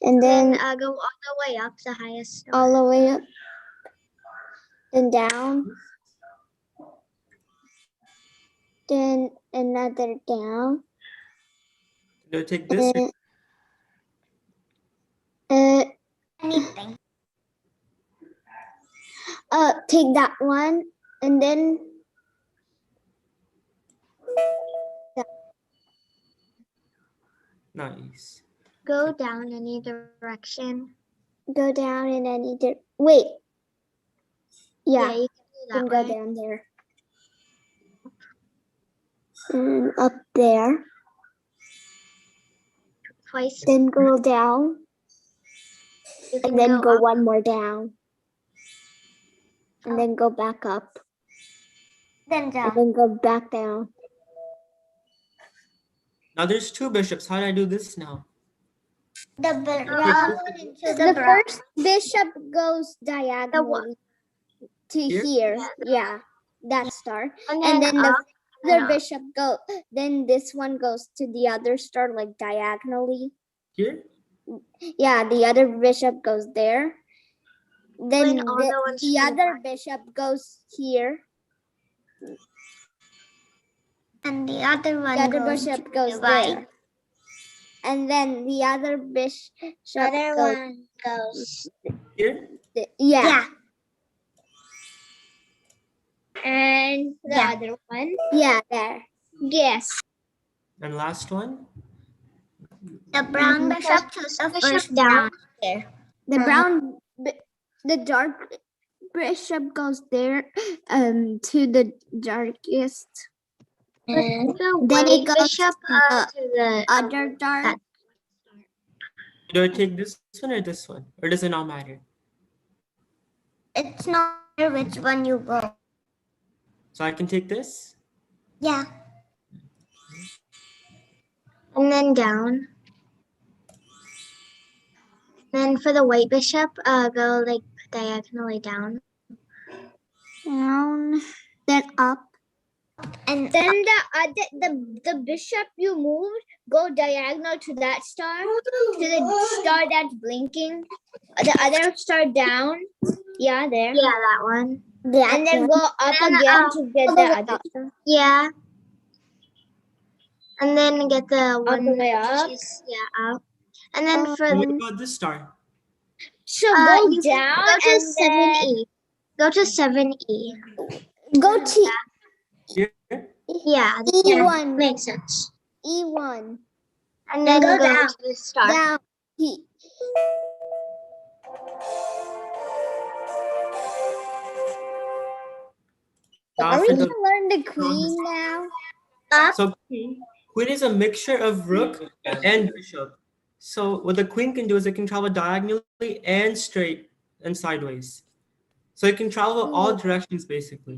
And Then then go all the way up, the highest star. all the way up. Then down. Then another down. Do I take this? Or Anything. Take that one and then nice. Go down any direction. go down in any wait. Yeah, you can can do go that way. down there. And up there. Twice. Then go down. You can And then go up. one more down. And then go back up. Then And down. then go back down. Now there's 2 bishops. How do I do this now? The ground into The the ground. first bishop goes diagonally to Here? here. Yeah, that star. And And then the up. other bishop go. Then this one goes to the other star, like diagonally. Here? Yeah, the other bishop goes there. Then When all the ones the to the other bishop goes here. And the other one The other goes bishop to goes the right. there. And then the other bishop Other goes. one goes. Here? Yeah. And the Yeah. other one. Yeah, there. Yes. And last one? The brown bishop to the Bishop first down down. there. The brown, the dark bishop goes there, to the darkest. And the Then white it goes bishop to to the other dark. Do I take this one or this one? Or does it not matter? It's not clear which one you go. So I can take this? Yeah. and then down. Then for the white bishop, go like diagonally down. Down, then up. And Then the bishop you moved, go diagonal to that star, to the star that's blinking. The other star down. Yeah, there. Yeah, that one. And then go up again to get the other star. Yeah. And then get the one the way up? up. And then for What the about this star? so go you can down go to and 7E. Go to 7E. Go to Here? Yeah, E1. makes sense. E1. And then go go down. to the star. Down. E. Now Are we for gonna the learn the queen now? so queen is a mixture of rook and bishop. So what the queen can do is it can travel diagonally and straight and sideways. So it can travel all directions basically.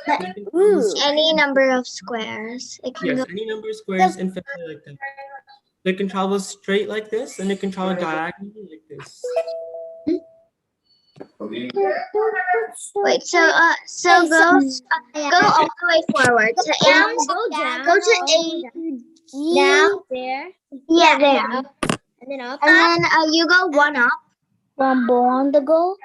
So it can travel Ooh. Any number of squares. It can yes, go. any number of squares infinitely like that. They can travel straight like this, and they can travel diagonally like this. Wait, so go all the way forward to Down, eight. go down. Go to eight. Down there. Yeah, there. And then up. And then you go one up. From beyond the goal.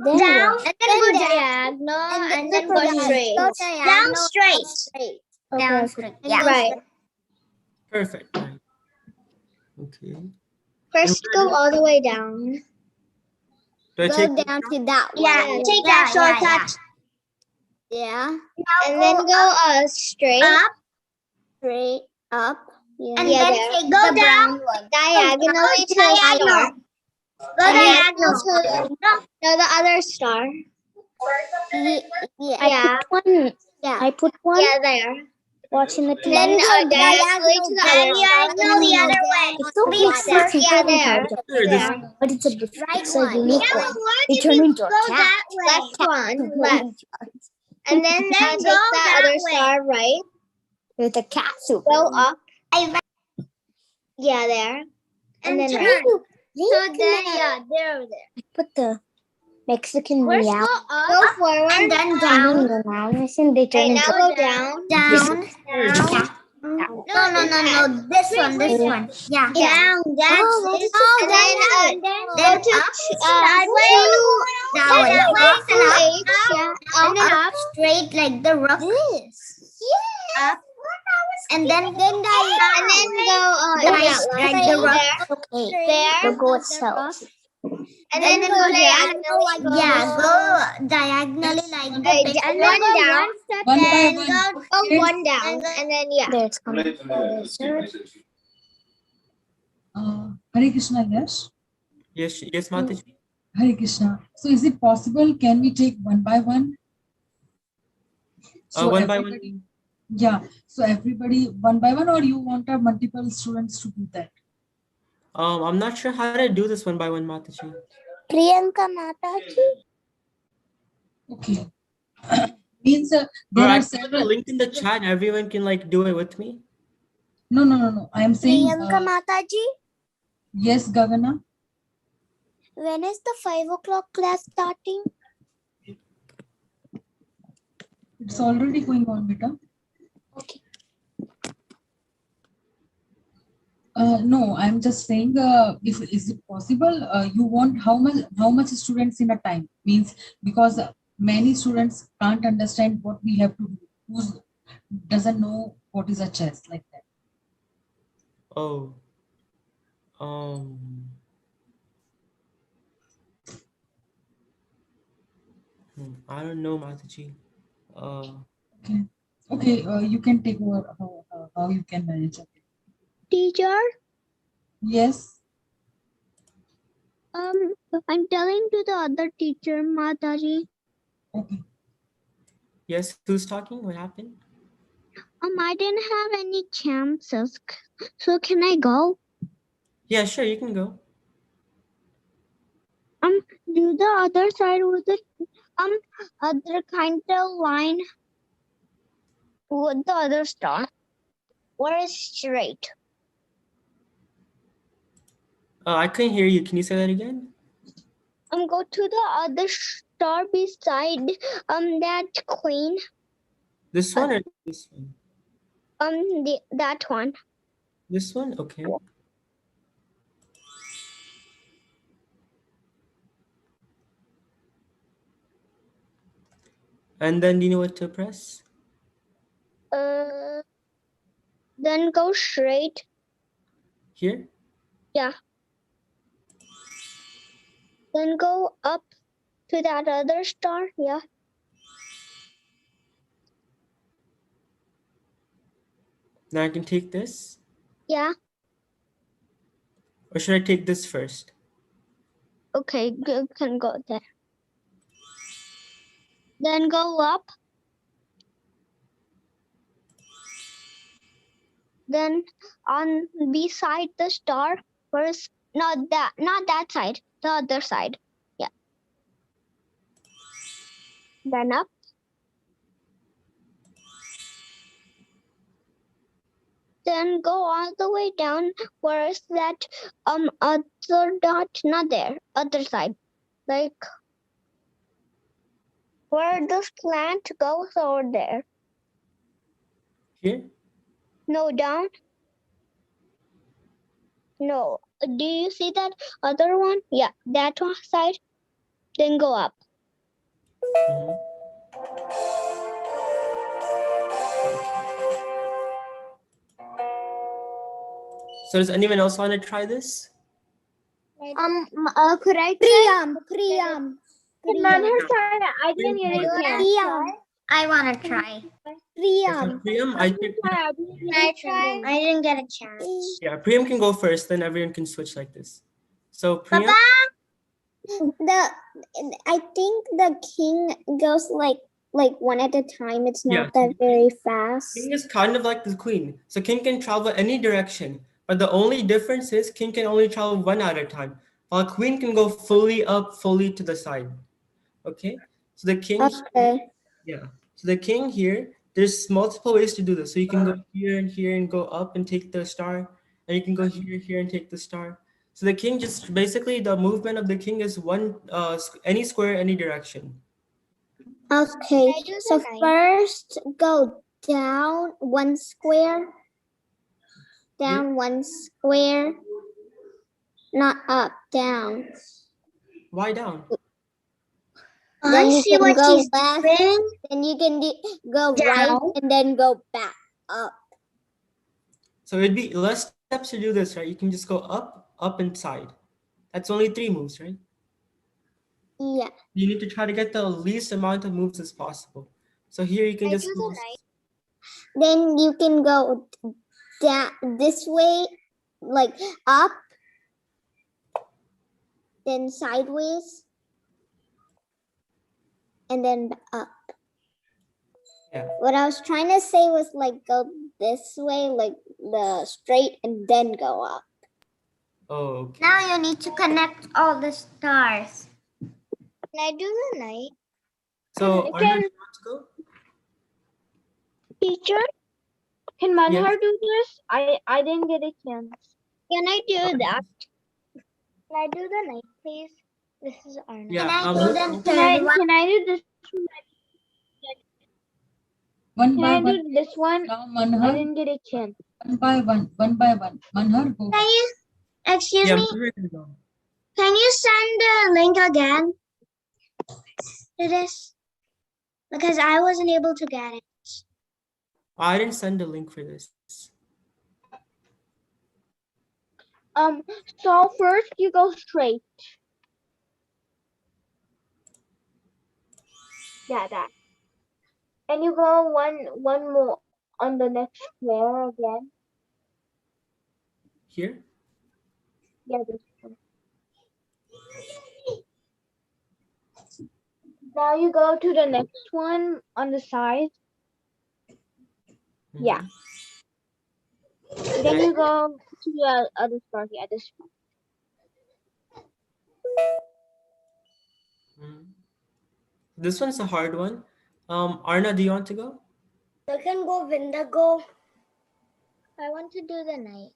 Then Down. what? And then go diagonal. And then go straight. Down straight. Down straight. Yeah. Right. Perfect. Right. Okay. First, go all the way down. Do I Go take down to that one. Yeah, take that shortcut. Yeah. And then go straight. Straight up. And And yeah, then there. take Go the down brown one. diagonally to the star. Go diagonal to the other star. Yeah. One. Yeah. I put one. Yeah, there. Watching the two. Then diagonally to the other star. Diagonally the other way. It's so big. Yeah, there. Sure, this There. But it's a Right it's a one. unique one. They turn into a cat. Left one. Left. And then take that other star right. With a cat soup. Go up. I Yeah, there. And then turn. right. So then, yeah, there. Put the Mexican First meow. go up. Go forward. And then I down. mean, the now they turn And into now go down. Down. Down. No. This one. Yeah. Down. That's it. And then Then go to up. that That way. way. To H. Yeah. And then up straight like the rock. Up. And then And then go like the rock. okay. there. The go itself. And then go diagonally. Yeah, go diagonally like the And then go down. One by Then one. go one down. And then yeah. There it's coming. Hare Krishna, yes. Yes, Mataji. Hare Krishna. So is it possible? Can we take one by one? One by one. everybody- Yeah. So everybody one by one, or you want multiple students to do that? I'm not sure how to do this one by one, Mataji. Priyanka Mataji. Okay. Means Or there I are can put a several. link in the chat. Everyone can do it with me. No. I am saying Priyanka Mataji. yes, Gagana. When is the 5 o'clock class starting? It's already going on, beta. Okay. No, I'm just saying, if is it possible, you want how much students in a time, means because many students can't understand what we have to do, who doesn't know what is a chess, like that. Oh. I don't know, Mataji. Okay, you can take over how you can manage it. Teacher, Yes. I'm telling to the other teacher, Mataji. Okay. Yes, who's talking? What happened? I didn't have any chances. So can I go? Yeah, sure, you can go. Do the other side with the other kind of line with the other star. Or is straight? I couldn't hear you. Can you say that again? Go to the other star beside that queen. This one or this one? That one. This one? Okay. And then do you know what to press? Then go straight. Here? Yeah. Then go up to that other star. Yeah. Now I can take this? Yeah. Or should I take this first? Okay, you can go there. Then go up. Then on beside the star first, not that side, the other side. Yeah. Then up. Then then go all the way down. Where is that other dot? Not there. Other side. Like where this plant goes over there. Here? No, down. No. Do you see that other one? Yeah, that one side. Then go up. Mhm. So does anyone else want to try this? Could I try? Priyam. I didn't get a chance. I want to try. So Priyam, I think, Can I try? I didn't get a chance. yeah, Priyam can go first, then everyone can switch like this. So Priyam, I think the king goes like one at a time. It's not Yeah. that very fast. king is kind of like the queen. So king can travel any direction, but the only difference is king can only travel one at a time, while queen can go fully up, fully to the side. Okay, so the king, yeah. So the king here, there's multiple ways to do this. So you can go here and go up and take the star, and you can go here and take the star. So the king just basically the movement of the king is one any square, any direction. Okay, so first go down one square, down one square, not up, down. Why down? Then you can go left, then you can go right, and then go back up. So it'd be less steps to do this, right? You can just go up, up, and side. That's only 3 moves, right? Yeah. You need to try to get the least amount of moves as possible. So here you can just go. Then you can go down this way, like up, then sideways, and then up. Yeah. What I was trying to say was like go this way, like the straight, and then go up. Oh, okay. Now you need to connect all the stars. Can I do the night? So Arna, you want to go? Teacher, can Manhar do this? I didn't get a chance. Can I do that? Can I do the night, please? This is Arna. Yeah. Can I do this? One Can by I one. do this one? Now I Manhar, didn't get a chance. one by one. Manhar, go. Can you, excuse Yeah, me, Manhar can go. can you send the link again to this? Because I wasn't able to get it. I didn't send a link for this. So first you go straight. Yeah, that. And you go one more on the next square again. Here? Yeah, this one. Now you go to the next one on the side. Yeah. Then you go to the other star. Yeah, this one. This one's a hard one. Arna, do you want to go? I can go Vinda go. I want to do the night.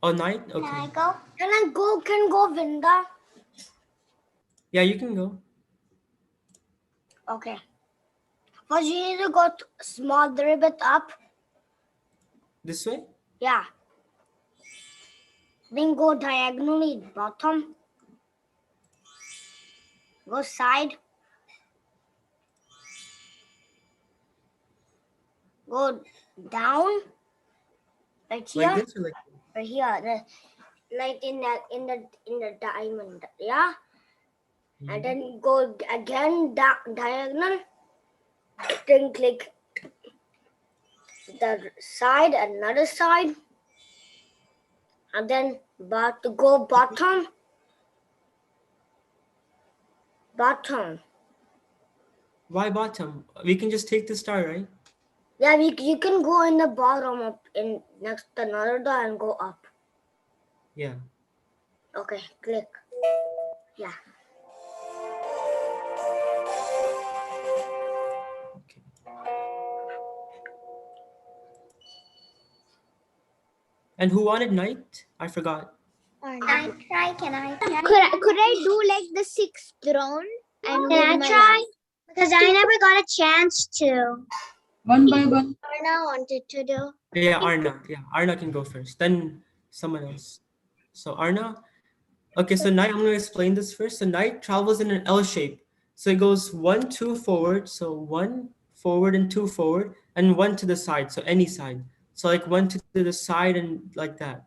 Oh, night? Okay. Can I go? Can go Vinda? Yeah, you can go. Okay. But you need to go small little bit up. This way? Yeah. Then go diagonally bottom. Go side. Go down. Right here. Like this or like this? Right here. Like in the diamond. Yeah. And then go again diagonal. Then click the side, another side. And then go bottom. Bottom. Why bottom? We can just take the star, right? Yeah, you can go in the bottom up in next to another door and go up. Yeah. Okay, click. Yeah. Okay. And who wanted night? I forgot. Can I try? Can I try? Could I do like the 6th round? And Can I Nirmala? try? Because I never got a chance to. One by one. Arna wanted to do. Yeah, Arna. Yeah, Arna can go first. Then someone else. So Arna. Okay, so night, I'm going to explain this first. So night travels in an L shape. So it goes 1, 2 forward. So 1 forward and 2 forward, and 1 to the side. So any side. So like 1 to the side and like that.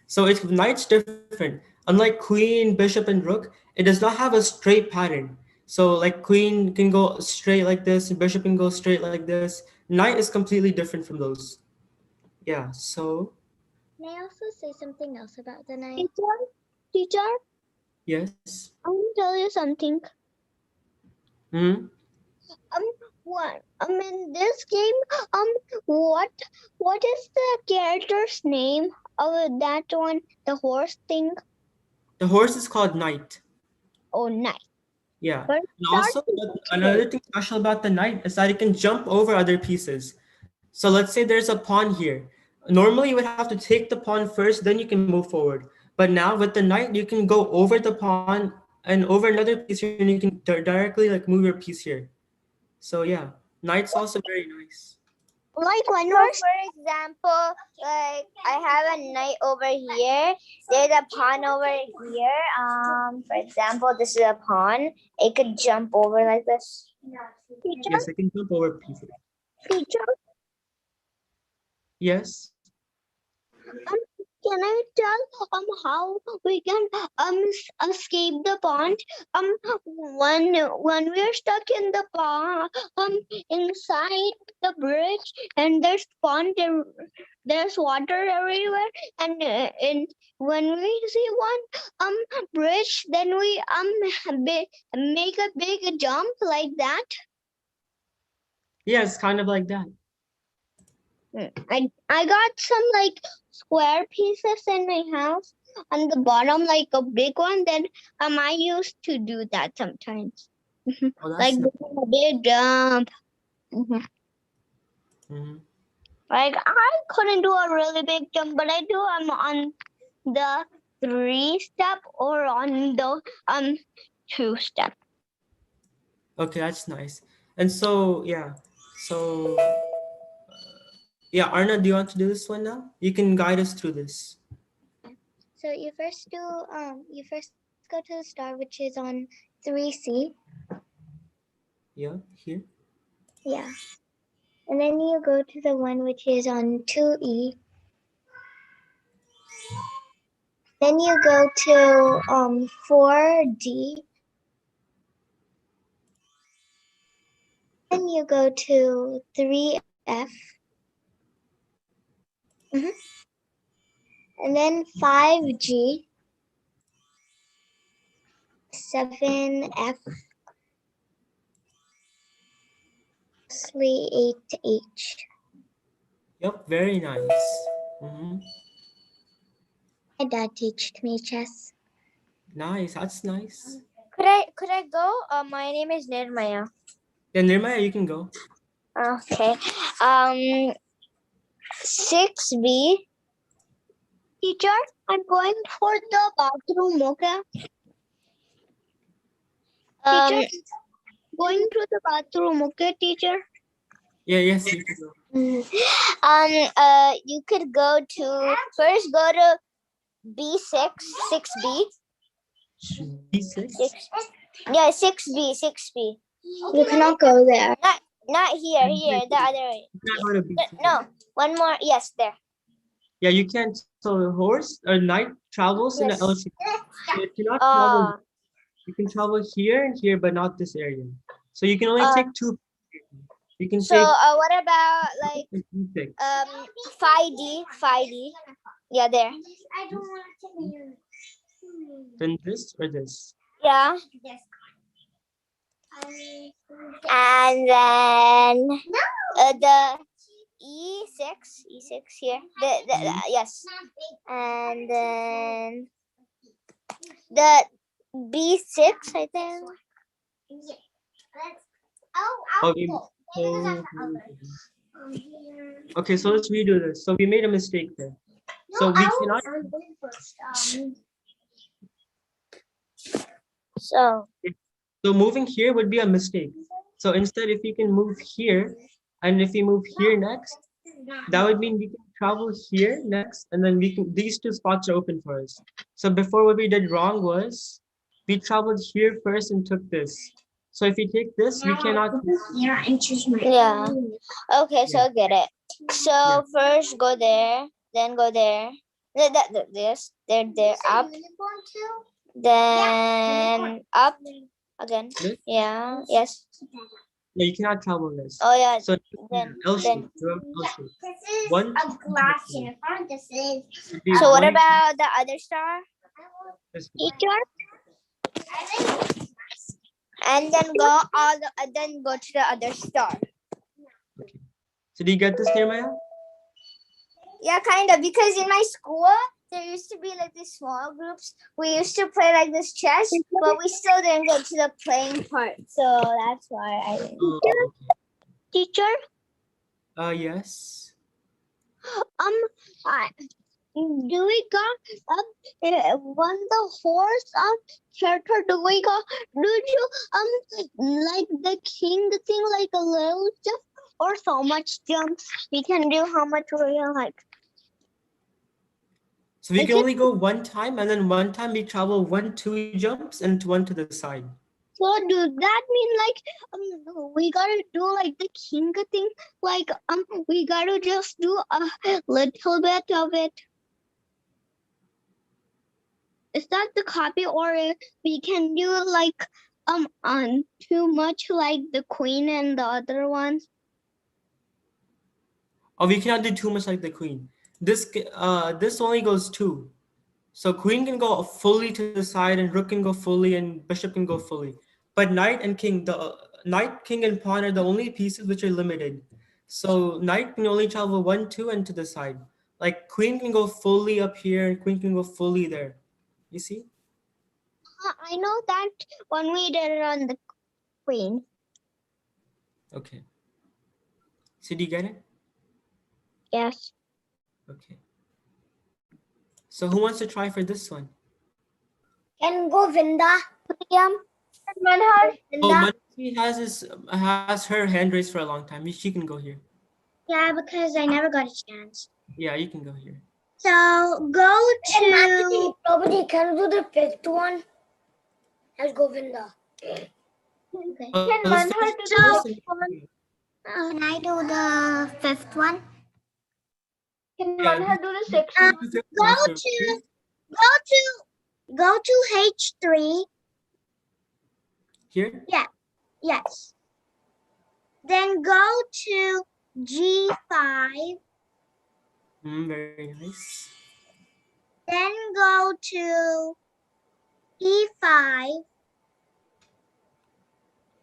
So it's knight's different. Unlike queen, bishop, and rook, it does not have a straight pattern. So like queen can go straight like this, and bishop can go straight like this. Knight is completely different from those. Yeah, so May I also say something else about the night? Teacher, yes. I want to tell you something. Hmm. In this game, what is the character's name of that one? The horse thing? The horse is called knight. Oh, nice. Yeah. But And also, another thing special about the knight is that it can jump over other pieces. So let's say there's a pawn here. Normally, you would have to take the pawn first, then you can move forward. But now with the knight, you can go over the pawn and over another piece here, and you can directly like move your piece here. So yeah, knight's also very nice. Like when So for example, like I have a knight over here. There's a pawn over here. For example, this is a pawn. It could jump over like this. Yes, I can jump over pieces. teacher, Yes. can I tell how we can escape the pond? When we're stuck in the pond inside the bridge and there's pond there's water everywhere and when we see one bridge then we make a big jump like that. Yes, kind of like that. I got some like square pieces in my house on the bottom, like a big one. Then I used to do that sometimes, Oh, that's like nice. doing a big jump. Mhm. Like I couldn't do a really big jump, but I do on the 3-step or on the 2-step. Okay, that's nice. And so yeah, so yeah, Arna, do you want to do this one now? You can guide us through this. So you first go to the star, which is on 3C. Yeah, here. Yeah. And then you go to the one which is on 2E. Then you go to 4D. Then you go to 3F. And then 5G. 7F. 8H. Yep, very nice. Mhm. My dad taught me chess. Nice, that's nice. Could I go? My name is Nirmaya. Yeah, Nirmaya, you can go. Okay. 6B. Teacher, I'm going for the bathroom. Okay. Teacher, going to the bathroom. Okay, teacher. Yeah, yes, you can go. You could go to first go to B6, 6B. B6? Yeah, 6B. You cannot go there. Not here, the other way. You cannot go to B6. No, one more. Yes, there. Yeah, you can't. So the horse or knight travels in an L shape. So it cannot travel. You can travel here and here, but not this area. So you can only take 2. You can So take what about like B6. 5D? Yeah, there. I don't want to use. Then this or this. Yeah. And then the E6 here. Yes. And then the B6, I think. Okay, so let's redo this. So we made a mistake there. So So we cannot. So So moving here would be a mistake. So instead, if we can move here, and if we move here next, that would mean we can travel here next, and then we can, these two spots are open for us. So before, what we did wrong was we traveled here first and took this. So if we take this, we cannot. yeah. Okay, so I get it. So first go there, then go there. This, there, up. Then up again. This? Yeah. Yes. No, you cannot travel this. Oh yeah. So Then L shape. Remember L shape. One. So what about the other star? This one. Teacher. And then go then go to the other star. Okay. So do you get this, Nehemiah? Yeah, kind of. Because in my school, there used to be like these small groups. We used to play like this chess, but we still didn't get to the playing part. So that's why I didn't. Oh, Teacher? yes. Do we got when the horse character do we got do you like the king thing like a little jump or so much jumps we can do how much we like? So we can only go one time, and then one time we travel 2 jumps and one to the side. So does that mean like we gotta do like the king thing like we gotta just do a little bit of it? Is that the copy or we can do like on too much like the queen and the other ones? Oh, we cannot do too much like the queen. This only goes 2. So queen can go fully to the side, and rook can go fully, and bishop can go fully. But knight and king, the knight, king, and pawn are the only pieces which are limited. So knight can only travel 1, 2, and to the side. Like queen can go fully up here, and queen can go fully there. You see? I know that when we did it on the queen. Okay. So do you get it? Yes. Okay. So who wants to try for this one? Can Govinda. Manhar. Oh, Manasi has her hand raised for a long time. She can go here. Yeah, because I never got a chance. Yeah, you can go here. So go to. Nobody can do the 5th one. As Govinda. Okay. Can Manhar do the 6th one? Can I do the 5th one? Can Yeah, Manhar do the 6th one? Go to H3. Here? Yeah. Yes. Then go to G5. Very nice. Then go to E5.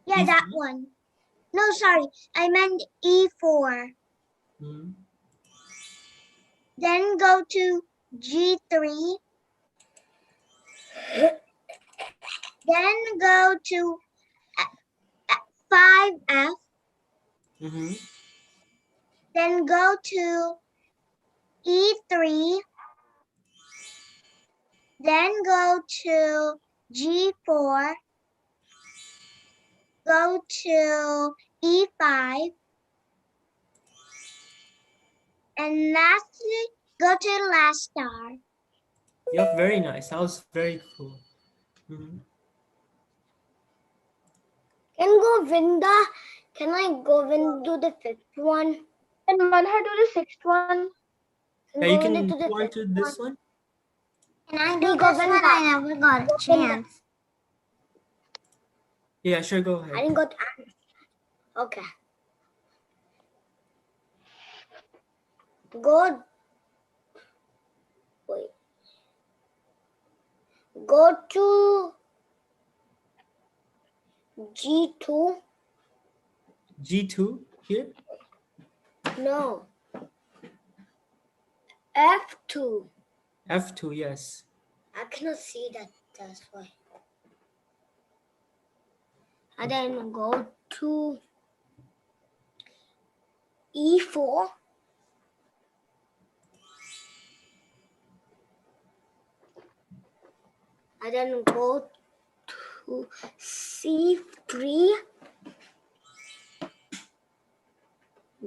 Yeah, that E5? one. No, sorry. I meant E4. Mm. Then go to G3. Then go to 5F. Mm-hmm. Then go to E3. Then go to G4. Go to E5. And lastly, go to the last star. Yep, very nice. That was very cool. Mm-hmm. Can I Govinda do the 5th one? Can Manhar do the 6th one? Yeah, you can go on to this one. Can I do this one? I never got a chance. Yeah, sure, go ahead. I didn't got. Okay. Go. Wait. Go to G2. G2 here? No. F2. F2, yes. I cannot see that. That's why. And then go to E4. and then go to C3,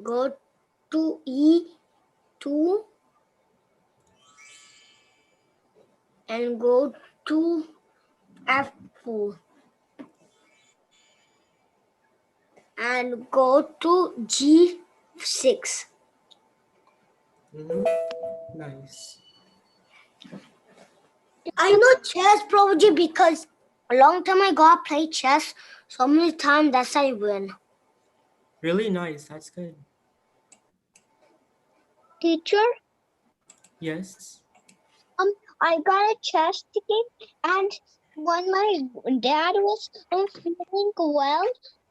go to E2, and go to F4, and go to G6. Nice. I know chess probably because a long time ago I played chess so many times that's I win. Really nice. That's good. Teacher, Yes. I got a chess ticket, and when my dad was feeling well,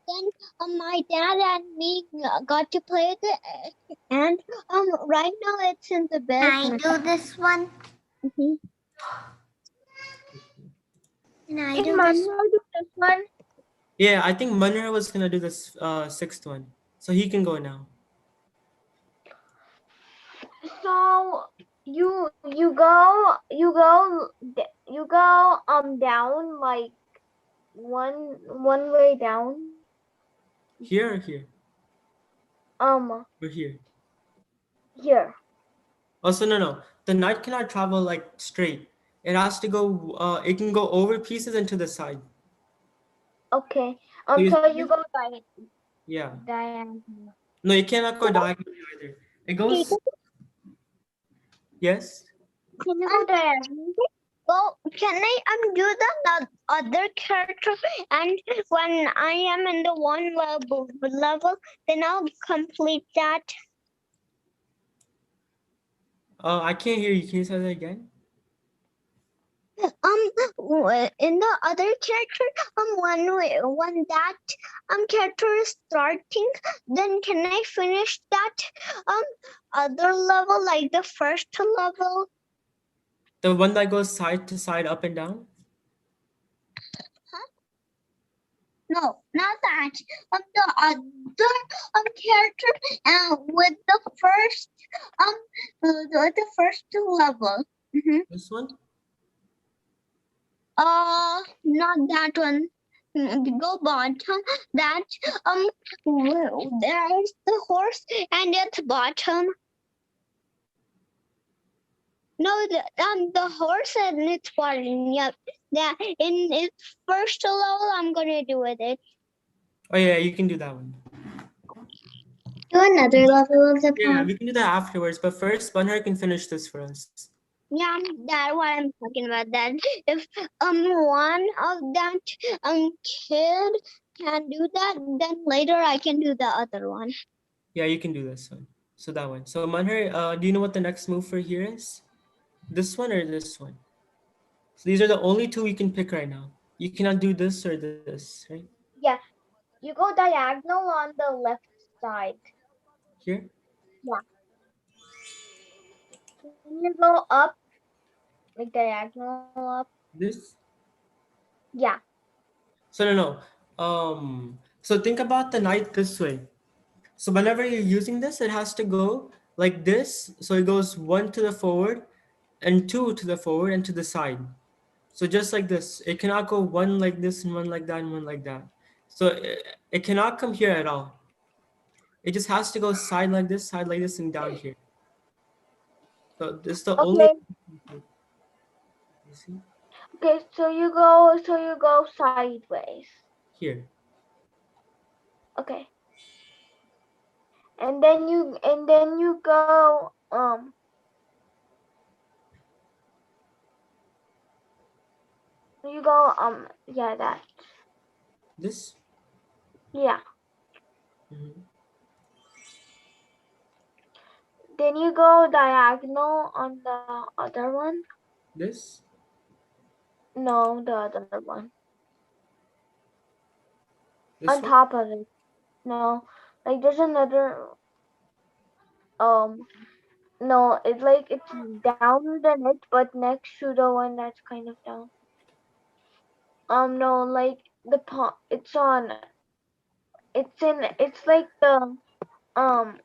then my dad and me got to play it, and right now it's in the bed. Can I do this one? Mhm. Can I do this one? Yeah, I think Manhar was gonna do this sixth one, so he can go now. So you go down like one way down. Here or here? Or here? Here. Also, no. The knight cannot travel like straight. It has to go. It can go over pieces and to the side. Okay. You So see you it? go Yeah. diagonal. No, you cannot go diagonally either. It goes. Yes. Can you go diagonal? Well, can I do the other character? And when I am in the one level, then I'll complete that. I can't hear you. Can you say that again? In the other character, when that character is starting, then can I finish that other level, like the first level? The one that goes side to side, up and down. No, not that. The other character with the first the first level. This one. Not that one. Go bottom. That there's the horse and its bottom. No, the horse and its bottom. Yep. That in its first level, I'm gonna do with it. Oh yeah, you can do that one. Do another level of the Yeah, pond. we can do that afterwards. But first, Banhar can finish this for us. Yeah, that's what I'm talking about. That if one of that kid can do that, then later I can do the other one. Yeah, you can do this one. So that one. So Manhar, do you know what the next move for here is? This one or this one? So these are the only two you can pick right now. You cannot do this or this, right? Yeah. You go diagonal on the left side. Here? Yeah. Can you go up? Like diagonal up? This? Yeah. So no. So think about the knight this way. So whenever you're using this, it has to go like this. So it goes one to the forward and two to the forward and to the side. So just like this, it cannot go one like this and one like that and one like that. So it cannot come here at all. It just has to go side like this, and down here. So this is the only. Okay. You see? Okay, so you go sideways. Here. Okay. And then you go yeah, that. This. Yeah. Mhm. Then you go diagonal on the other one. This. No, the other one. This On one. top of it. No. Like there's another no, it's down than it, but next to the one that's kind of down. No, like the it's like the um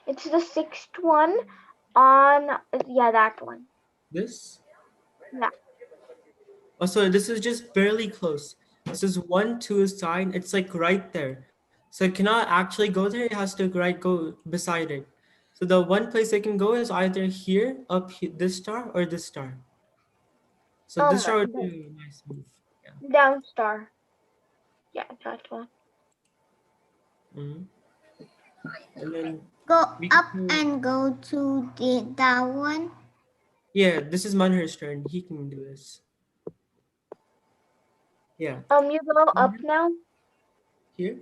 it's the sixth one On, yeah, that one. This? Yeah. Oh, so this is just barely close. This is 1, 2 is sign. It's like right there. So it cannot actually go there. It has to go beside it. So the one place it can go is either here, this star, or this star. So this star would be a nice move. Yeah. Down star. Yeah, that one. Mhm. And then Go we up can, and go to that one. yeah, this is Manhar's turn. He can do this. Yeah. You go up now? Here.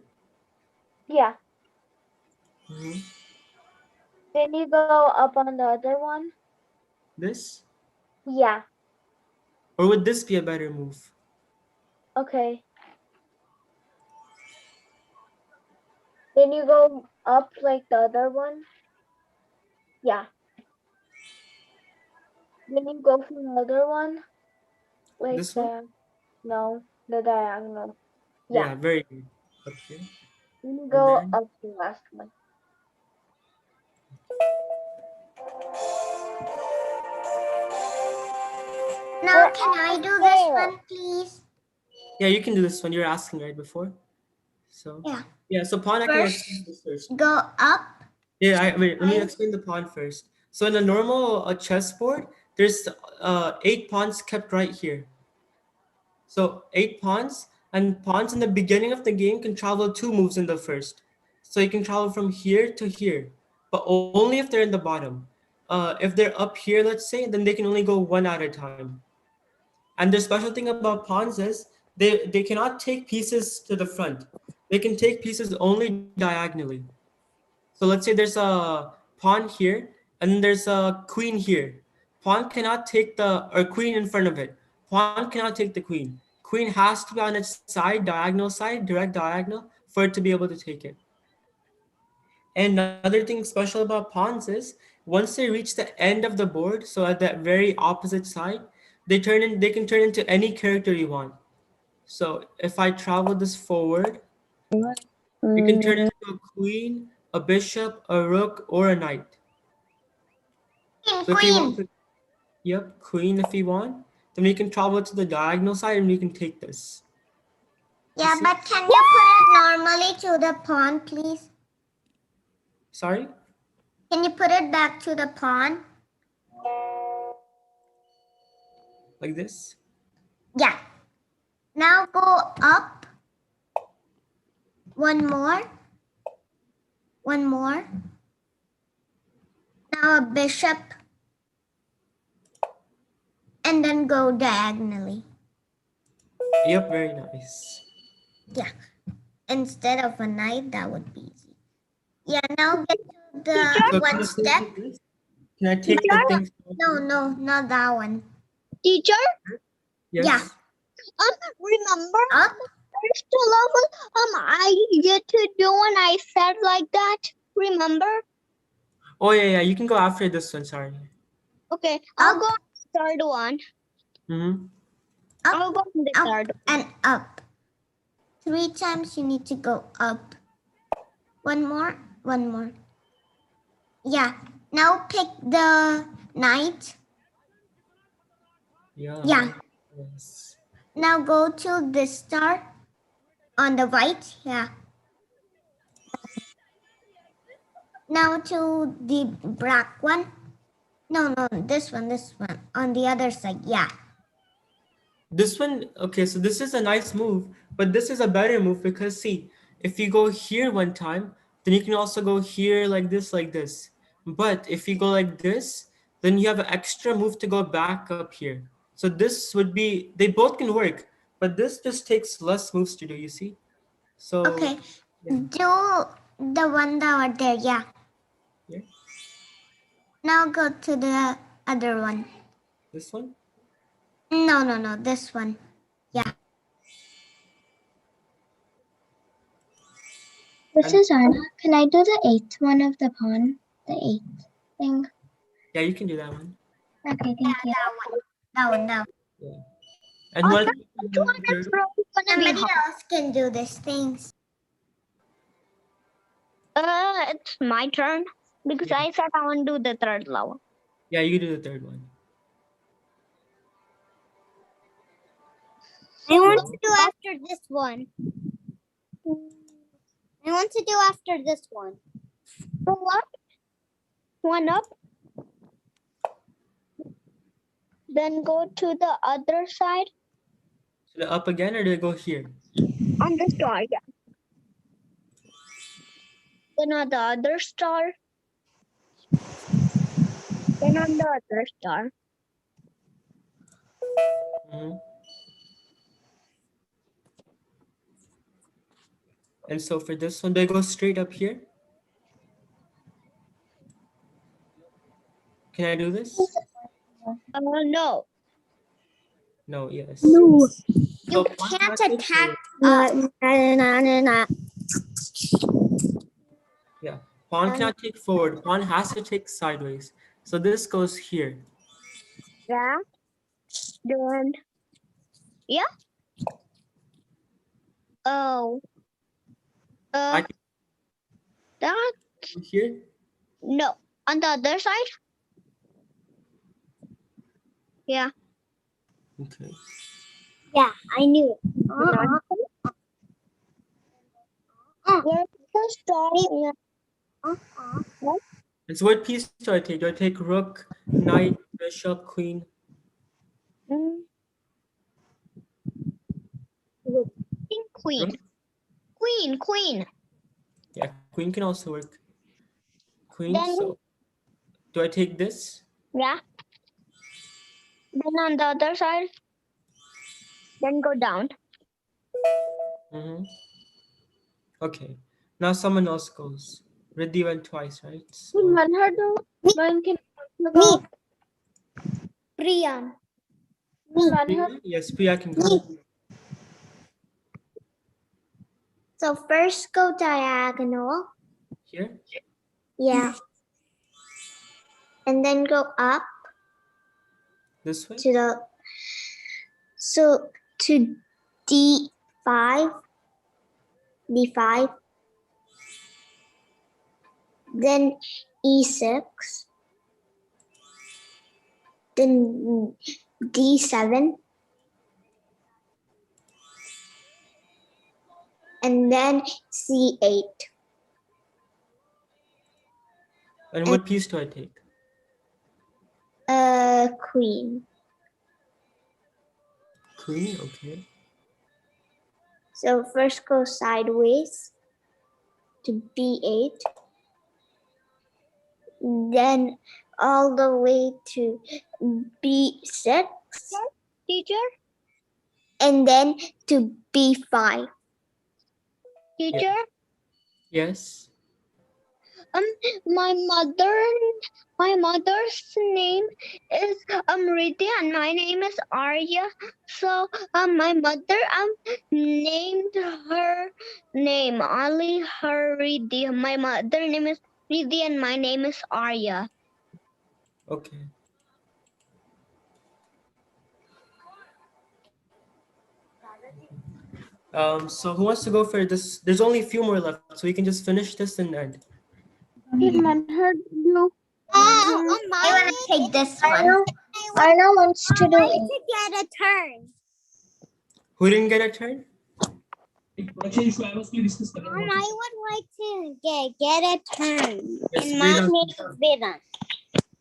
Yeah. Mhm. Then you go up on the other one? This? Yeah. Or would this be a better move? Okay. Then you go up like the other one? Yeah. Then you go for the other one? Like This one? no, the diagonal. Yeah. Yeah, very good. Up here. Then you And go then up to the last one. Now, can I do this one, please? yeah, you can do this one. You were asking right before. So Yeah. so pawn I can First, explain this first. go up. Yeah, wait, let me explain the pawn first. So in a normal chessboard, there's 8 pawns kept right here. So 8 pawns, and pawns in the beginning of the game can travel 2 moves in the first. So you can travel from here to here, but only if they're in the bottom. If they're up here, let's say, then they can only go one at a time. And the special thing about pawns is they cannot take pieces to the front. They can take pieces only diagonally. So let's say there's a pawn here and then there's a queen here. Pawn cannot take or queen in front of it. Pawn cannot take the queen. Queen has to be on its side, direct diagonal, for it to be able to take it. And another thing special about pawns is once they reach the end of the board, so at that very opposite side, they can turn into any character you want. So if I travel this forward, you can turn into a queen, a bishop, a rook, or a knight. So if you want Queen. to, yep, queen if you want, then we can travel to the diagonal side and we can take this. Yeah, but can you put it normally to the pawn, please? Sorry? Can you put it back to the pawn? Like this? Yeah. Now go up. One more. One more. Now a bishop. And then go diagonally. Yep, very nice. Yeah. Instead of a knight, that would be easy. Yeah, now get to the So one step. can I take the things? No, not that one. Teacher, Yes. Yeah. remember Up. first level? I get to do when I said like that. Remember? Oh yeah, you can go after this one. Sorry. Okay, I'll Up. go on the third one. Mm-hmm. I'll go on the third Up and up. 3 times you need to go up. One more. One more. Yeah. Now pick the knight. Yeah. Yeah. Yes. Now go to this star on the right. Yeah. Now to the black one. No, this one. On the other side. Yeah. This one, okay, so this is a nice move, but this is a better move because see, if you go here one time, then you can also go here like this, like this. But if you go like this, then you have an extra move to go back up here. So this would be, they both can work, but this just takes less moves to do, you see? So, Okay. yeah. Do the one that are there. Yeah. Yeah. Now go to the other one. This one? No. This one. Yeah. This is Arna. Can I do the 8th one of the pawn? The 8th thing? Yeah, you can do that one. Okay, thank you. That one. Yeah. And what? Somebody else can do these things. It's my turn. Because Yeah. I said I want to do the third flower. Yeah, you do the third one. I want to do after this one. I want to do after this one. So what? One up. Then go to the other side Should I up again or do I go here? on the star. Yeah. Then on the other star. Then on the other star. Mhm. And so for this one, do I go straight up here? Can I do this? No. No, yes. You So pawn can't cannot take attack forward. up. Yeah, pawn cannot take forward. Pawn has to take sideways. So this goes here. Yeah. Then. Yeah. Oh. I can That. go here. No. On the other side. Yeah. Okay. Yeah, I knew it. Where's the star? Yeah. And so what piece do I take? Do I take rook, knight, bishop, queen? Queen. Rook? Queen. Yeah, queen can also work. Queen, Then. so do I take this? Yeah. Then on the other side. Then go down. Mm-hmm. Okay, now someone else goes. Riddhi went twice, right? So, Me. Priyan. Priya? Yes, Priya can go. So first go diagonal. Here? Yeah. And then go up This way? to the to D5. Then E6. Then D7. And then C8. And what piece do I take? Queen. Queen, okay. So first go sideways to B8. Then all the way to B6. Teacher. And then to B5. Teacher. Yes. My mother's name is Riddhi and my name is Arya. So my mother named her name only her Riddhi. My mother name is Riddhi and my name is Arya. Okay. So who wants to go for this? There's only a few more left, so we can just finish this and end. I want to take this one. Arna wants to do it. To get a turn. Who didn't get a turn? I would like to get a turn. Yes, And my Vedant. name is Vedant.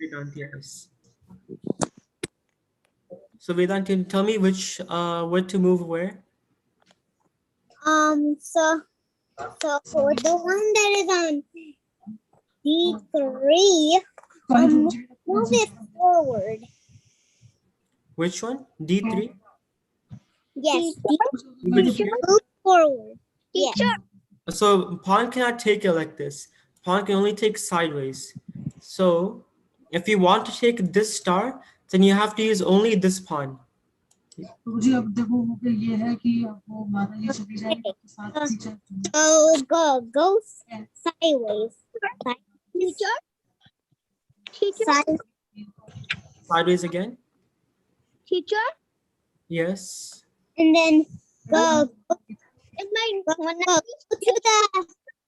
Vedant, yes. So Vedant, can you tell me which what to move where? So for the one that is on D3, move it forward. Which one? D3? Yes, Which move forward. Yes. Teacher. So pawn cannot take it like this. Pawn can only take sideways. So if you want to take this star, then you have to use only this pawn. मुझे अब देखो वो कि ये है कि वो माना ये चली जाएगी तो साथ teacher Go sideways. Teacher. Sideways again? Teacher. Yes. And then go to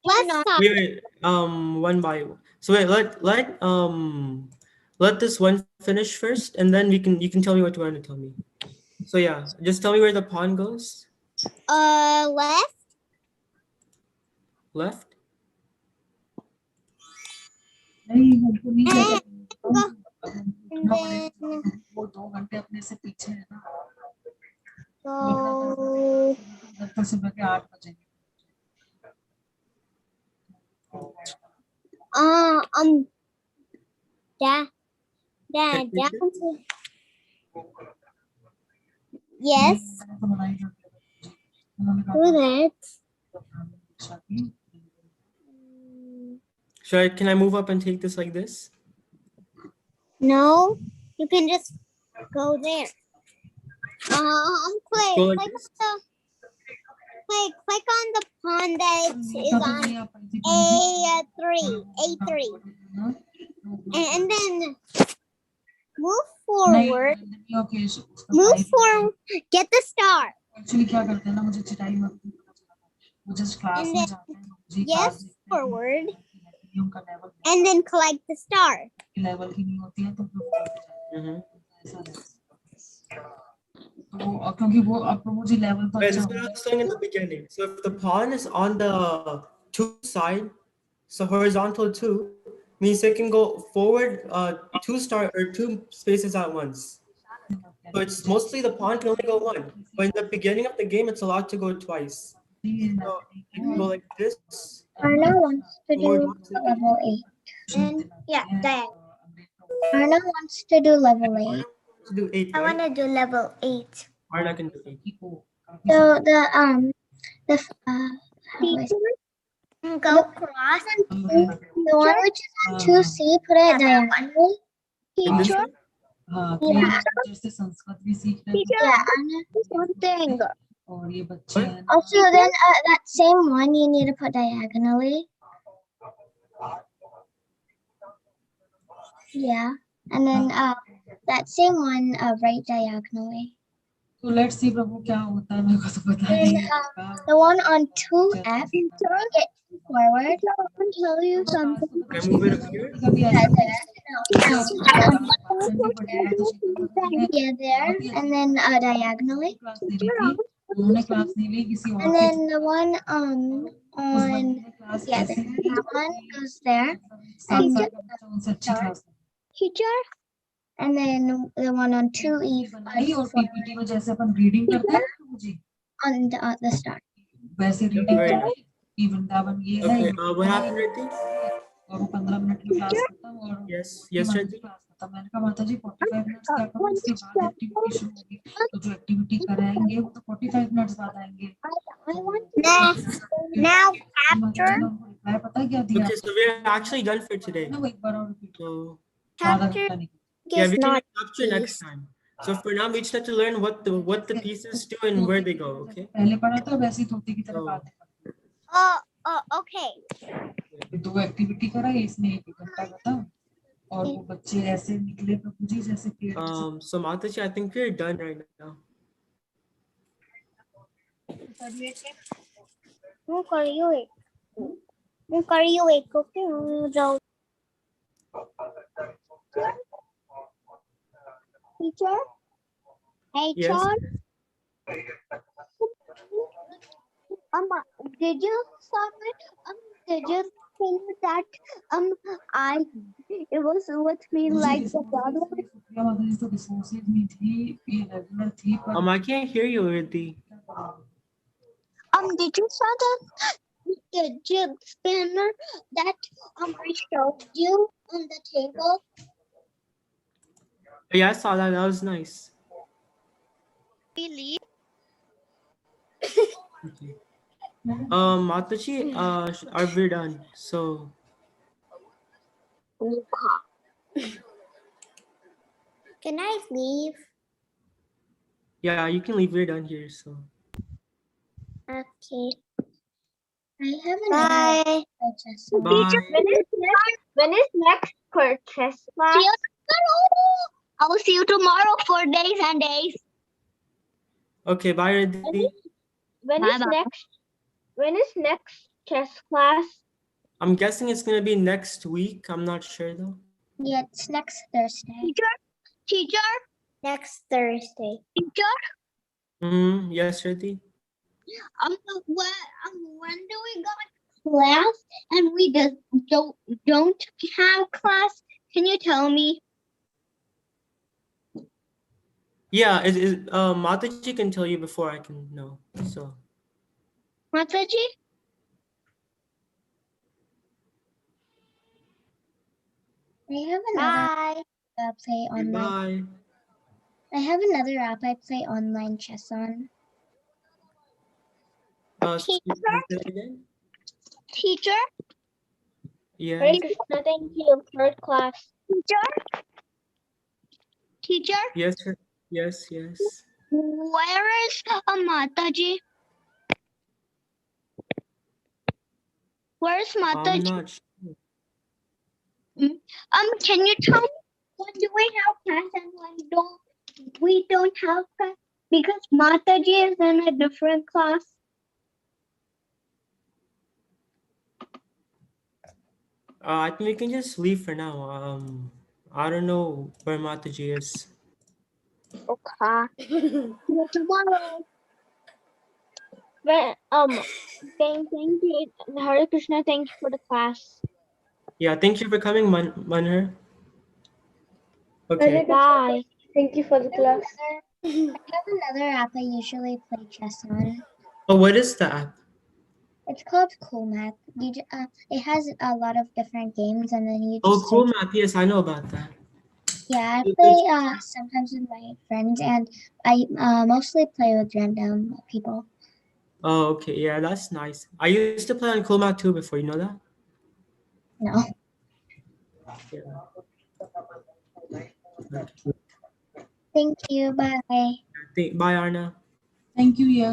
Left side. Wait, one by one. So wait, let this one finish first, and then you can tell me what you want to tell me. So yeah, just tell me where the pawn goes. Left. Left. नहीं हमको नहीं And लगा and then वो 2 घंटे अपने से पीछे है ना go. 10 से बजे 8 बजे Dad, Can you down see? to. Yes, do that. Can I move up and take this like this? No, you can just go there. Click, Go like click this? on the, click on the pawn that is on A3, and then move forward. Move forward. Get the star. Actually क्या करते हैं ना मुझे चिटाई में वो just class में जाते हैं मुझे Yes, forward. And then collect the star. Level की नहीं होती है तो तो क्योंकि वो अब मुझे लेवल तो Wait, अच्छा that's what I was saying in the beginning. So if the pawn is on the 2 side, so horizontal 2 means it can go forward 2 star or 2 spaces at once. So it's mostly the pawn can only go 1. But in the beginning of the game, it's allowed to go twice. So you can go like this. Arna wants to do Forward 1 second. level 8. And yeah, that. Arna wants to do level 8. To do 8, I right? want to do level 8. Arna can do 8. So go across the one which is on 2C, put it diagonally. And this one? हाँ Yeah. जैसे संस्कृत भी सीख रहे हैं Yeah, and something. और ये बच्चे हैं Also, then that same one you need to put diagonally. Yeah, and then that same one right diagonally. तो लेट्स सी प्रभु क्या होता है मेरे को तो पता Then नहीं है the one on 2F, get forward. I'll tell you something. Can I move it up here? कभी ऐसा Yeah, there, and then diagonally. Class दे रही थी उन्होंने क्लास नहीं ली किसी और And के then the one on yeah, that one goes there. साथ साथ का बच्चा उनसे अच्छी class Teacher. And then the one on 2E बनाई और पीपीटी में जैसे अपन रीडिंग करते हैं प्रभु जी on the start. वैसे रीडिंग कराई कि वृंदावन ये है Okay, what happened, Riddhi? और वो 15 मिनट की क्लास खत्म और Yes, Riddhi? क्लास खत्म मैंने कहा माता जी 45 मिनट्स क्या करूं उसके बाद एक्टिविटी शुरू होगी तो जो एक्टिविटी कराएंगे वो तो 45 मिनट्स बाद आएंगे Now capture. रिप्लाई पता है क्या दिया Okay, so we're actually done for today. ना वो एक बार और रिपीट So आधा घंटा नहीं yeah, we Is can not capture next time. So for now, we just have to learn what the pieces do and where they go. Okay. पहले पढ़ा था वैसे ही धोती की तरह So- बात okay. दो एक्टिविटी कराई इसमें 1 घंटा खत्म और वो बच्चे ऐसे निकले प्रभु जी जैसे पेड़ से So Mataji, I think we're done right now. હું કર્યું એક ઓકે હું જાઉં teacher. Hey, Yes. John. Did you stop it? Did you think that it was with me like the other one? Supriya माता जी तो रिसोर्सेज में थी ये रेगुलर थी पर I can't hear you, Riddhi. Did you saw the jib spinner that I showed you on the table? Yeah, I saw that. That was nice. Really? Okay. Mataji, are we done? So Can I leave? yeah, you can leave. We're done here. So Okay. I have Bye. bye. When is next purchase class? See you tomorrow. I will see you tomorrow for days and days. Okay, bye, Riddhi. When is Bye-bye. next chess class? I'm guessing it's gonna be next week. I'm not sure though. Yeah, it's next Thursday. Teacher, Next Thursday. Yes, Riddhi. when do we got class and we don't have class? Can you tell me? Yeah, Mataji can tell you before I can know. So Mataji? I have another Bye. play online. bye. I have another app I play online chess on. Say it again. Teacher? Yeah. Hare Krishna, thank you. Third class. Teacher? Yes, sir. Yes, yes. Where is Mataji? Where's I'm Mataji? not sure. Can you tell me when do we have class and when we don't have class? Because Mataji is in a different class. I think we can just leave for now. I don't know where Mataji is. Okay. Tomorrow. But, thank you. Hare Krishna, thank you for the class. Yeah, thank you for coming, Manhar. Okay. Bye. Thank you for the class. I have another app I usually play chess on. Oh, what is the app? It's called Cool Map. It has a lot of different games, and then you Oh, just cool search. map. Yes, I know about that. Yeah, I play sometimes with my friends, and I mostly play with random people. Oh, okay. Yeah, that's nice. I used to play on cool map too before. You know that? No. Yeah. Thank you. Bye. Bye, Arna. Thank you, Yash.